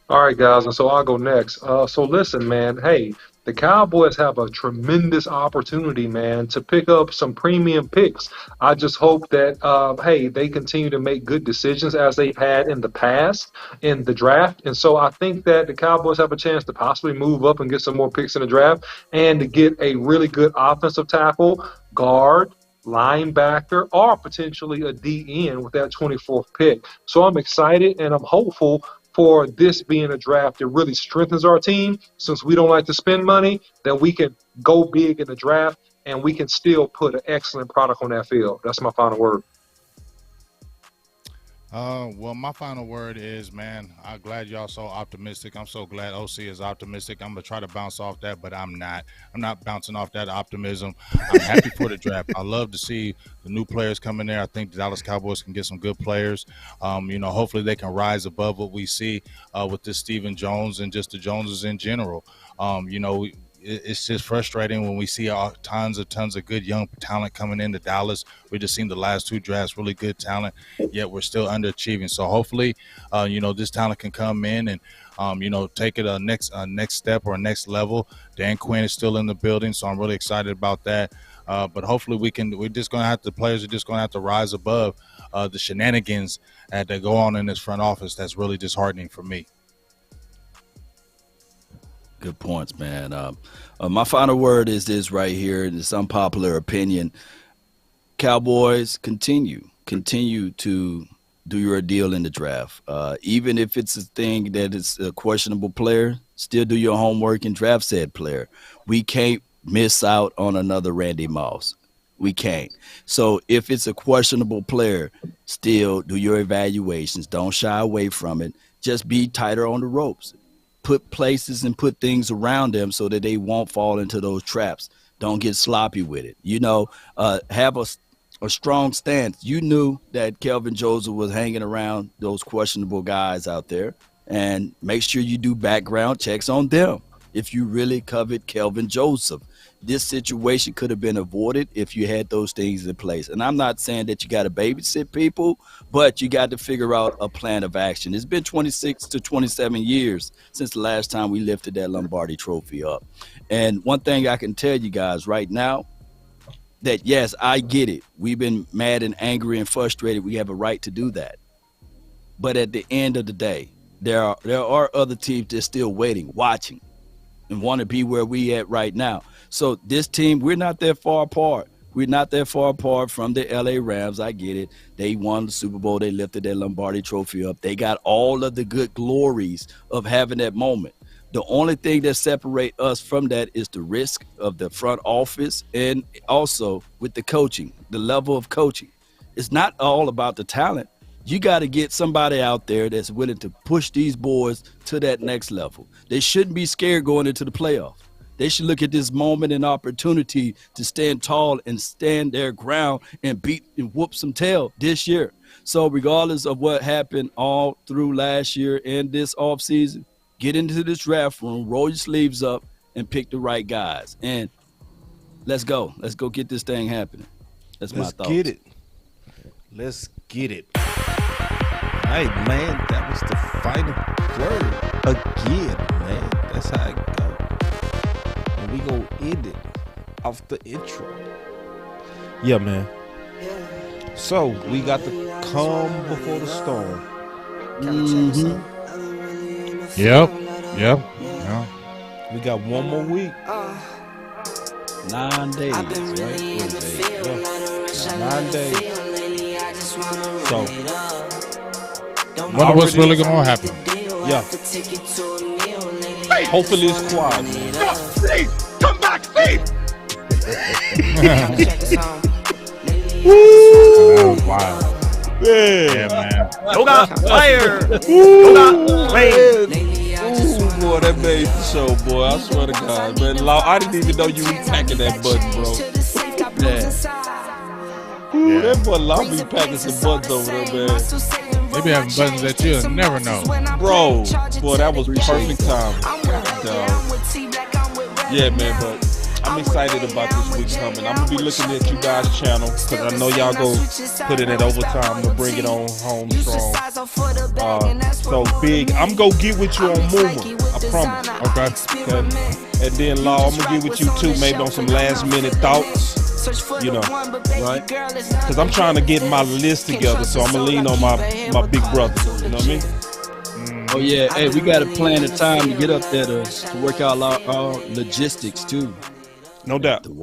All right, guys, and so I'll go next. So listen, man, hey, the Cowboys have a tremendous opportunity, man, to pick up some premium picks. I just hope that, hey, they continue to make good decisions as they've had in the past in the draft. And so I think that the Cowboys have a chance to possibly move up and get some more picks in the draft and to get a really good offensive tackle, guard, linebacker, or potentially a DN with that 24th pick. So I'm excited and I'm hopeful for this being a draft that really strengthens our team. Since we don't like to spend money, that we can go big in the draft and we can still put an excellent product on that field. That's my final word. Well, my final word is, man, I'm glad y'all so optimistic. I'm so glad OC is optimistic. I'm going to try to bounce off that, but I'm not. I'm not bouncing off that optimism. I'm happy for the draft. I love to see the new players come in there. I think the Dallas Cowboys can get some good players. Hopefully they can rise above what we see with this Stephen Jones and just the Joneses in general. It's just frustrating when we see tons of good young talent coming into Dallas. We just seen the last 2 drafts, really good talent, yet we're still underachieving. So hopefully, this talent can come in and, take it a next step or a next level. Dan Quinn is still in the building, so I'm really excited about that. But hopefully the players are just going to have to rise above the shenanigans that go on in this front office. That's really disheartening for me. Good points, man. My final word is this right here, and it's unpopular opinion. Cowboys, continue to do your deal in the draft. Even if it's a thing that is a questionable player, still do your homework and draft said player. We can't miss out on another Randy Moss. We can't. So if it's a questionable player, still do your evaluations. Don't shy away from it. Just be tighter on the ropes. Put places and put things around them so that they won't fall into those traps. Don't get sloppy with it. Have a strong stance. You knew that Kelvin Joseph was hanging around those questionable guys out there, and make sure you do background checks on them. If you really covet Kelvin Joseph, this situation could have been avoided if you had those things in place. And I'm not saying that you got to babysit people, but you got to figure out a plan of action. It's been 26 to 27 years since the last time we lifted that Lombardi trophy up. And one thing I can tell you guys right now, that yes, I get it. We've been mad and angry and frustrated. We have a right to do that. But at the end of the day, there are other teams that's still waiting, watching. and want to be where we at right now. So this team, we're not that far apart. We're not that far apart from the LA Rams. I get it. They won the Super Bowl. They lifted that Lombardi trophy up. They got all of the good glories of having that moment. The only thing that separates us from that is the risk of the front office and also with the coaching, the level of coaching. It's not all about the talent. You got to get somebody out there that's willing to push these boys to that next level. They shouldn't be scared going into the playoffs. They should look at this moment and opportunity to stand tall and stand their ground and beat and whoop some tail this year. So regardless of what happened all through last year and this offseason, get into this draft room, roll your sleeves up, and pick the right guys. And let's go. Let's go get this thing happening. That's my thoughts. Let's get it. Let's get it. Hey, man, that was the final word again, man. That's how it goes. And we gonna end it off the intro. Yeah, man. So, we got the calm before the storm. Yep. We got one more week. 9 days, right? 9 days. So, wonder what's really gonna happen. Yeah. Hopefully it's quiet, man. Stop, please! Come back, please! That was wild. Yeah, man. Yoga fire. Yoga rain. Ooh, boy, that made the show, boy. I swear to God, man. I didn't even know you were packing that button, bro. Ooh, that boy Law be packing some buttons over there, man. They be having buttons that you'll never know. Bro, boy, that was perfect time. Yeah, man, but I'm excited about this week coming. I'm going to be looking at you guys' channel because I know y'all go put it at overtime to bring it on home strong. So, Big, I'm going to get with you on Mooma. I promise. Okay. And then, Law, I'm going to get with you too, maybe on some last minute thoughts. You know, right? Because I'm trying to get my list together, so I'm going to lean on my big brother. You know what I mean? Oh, yeah. Hey, we got to plan the time to get up there to work out our logistics, too. No doubt.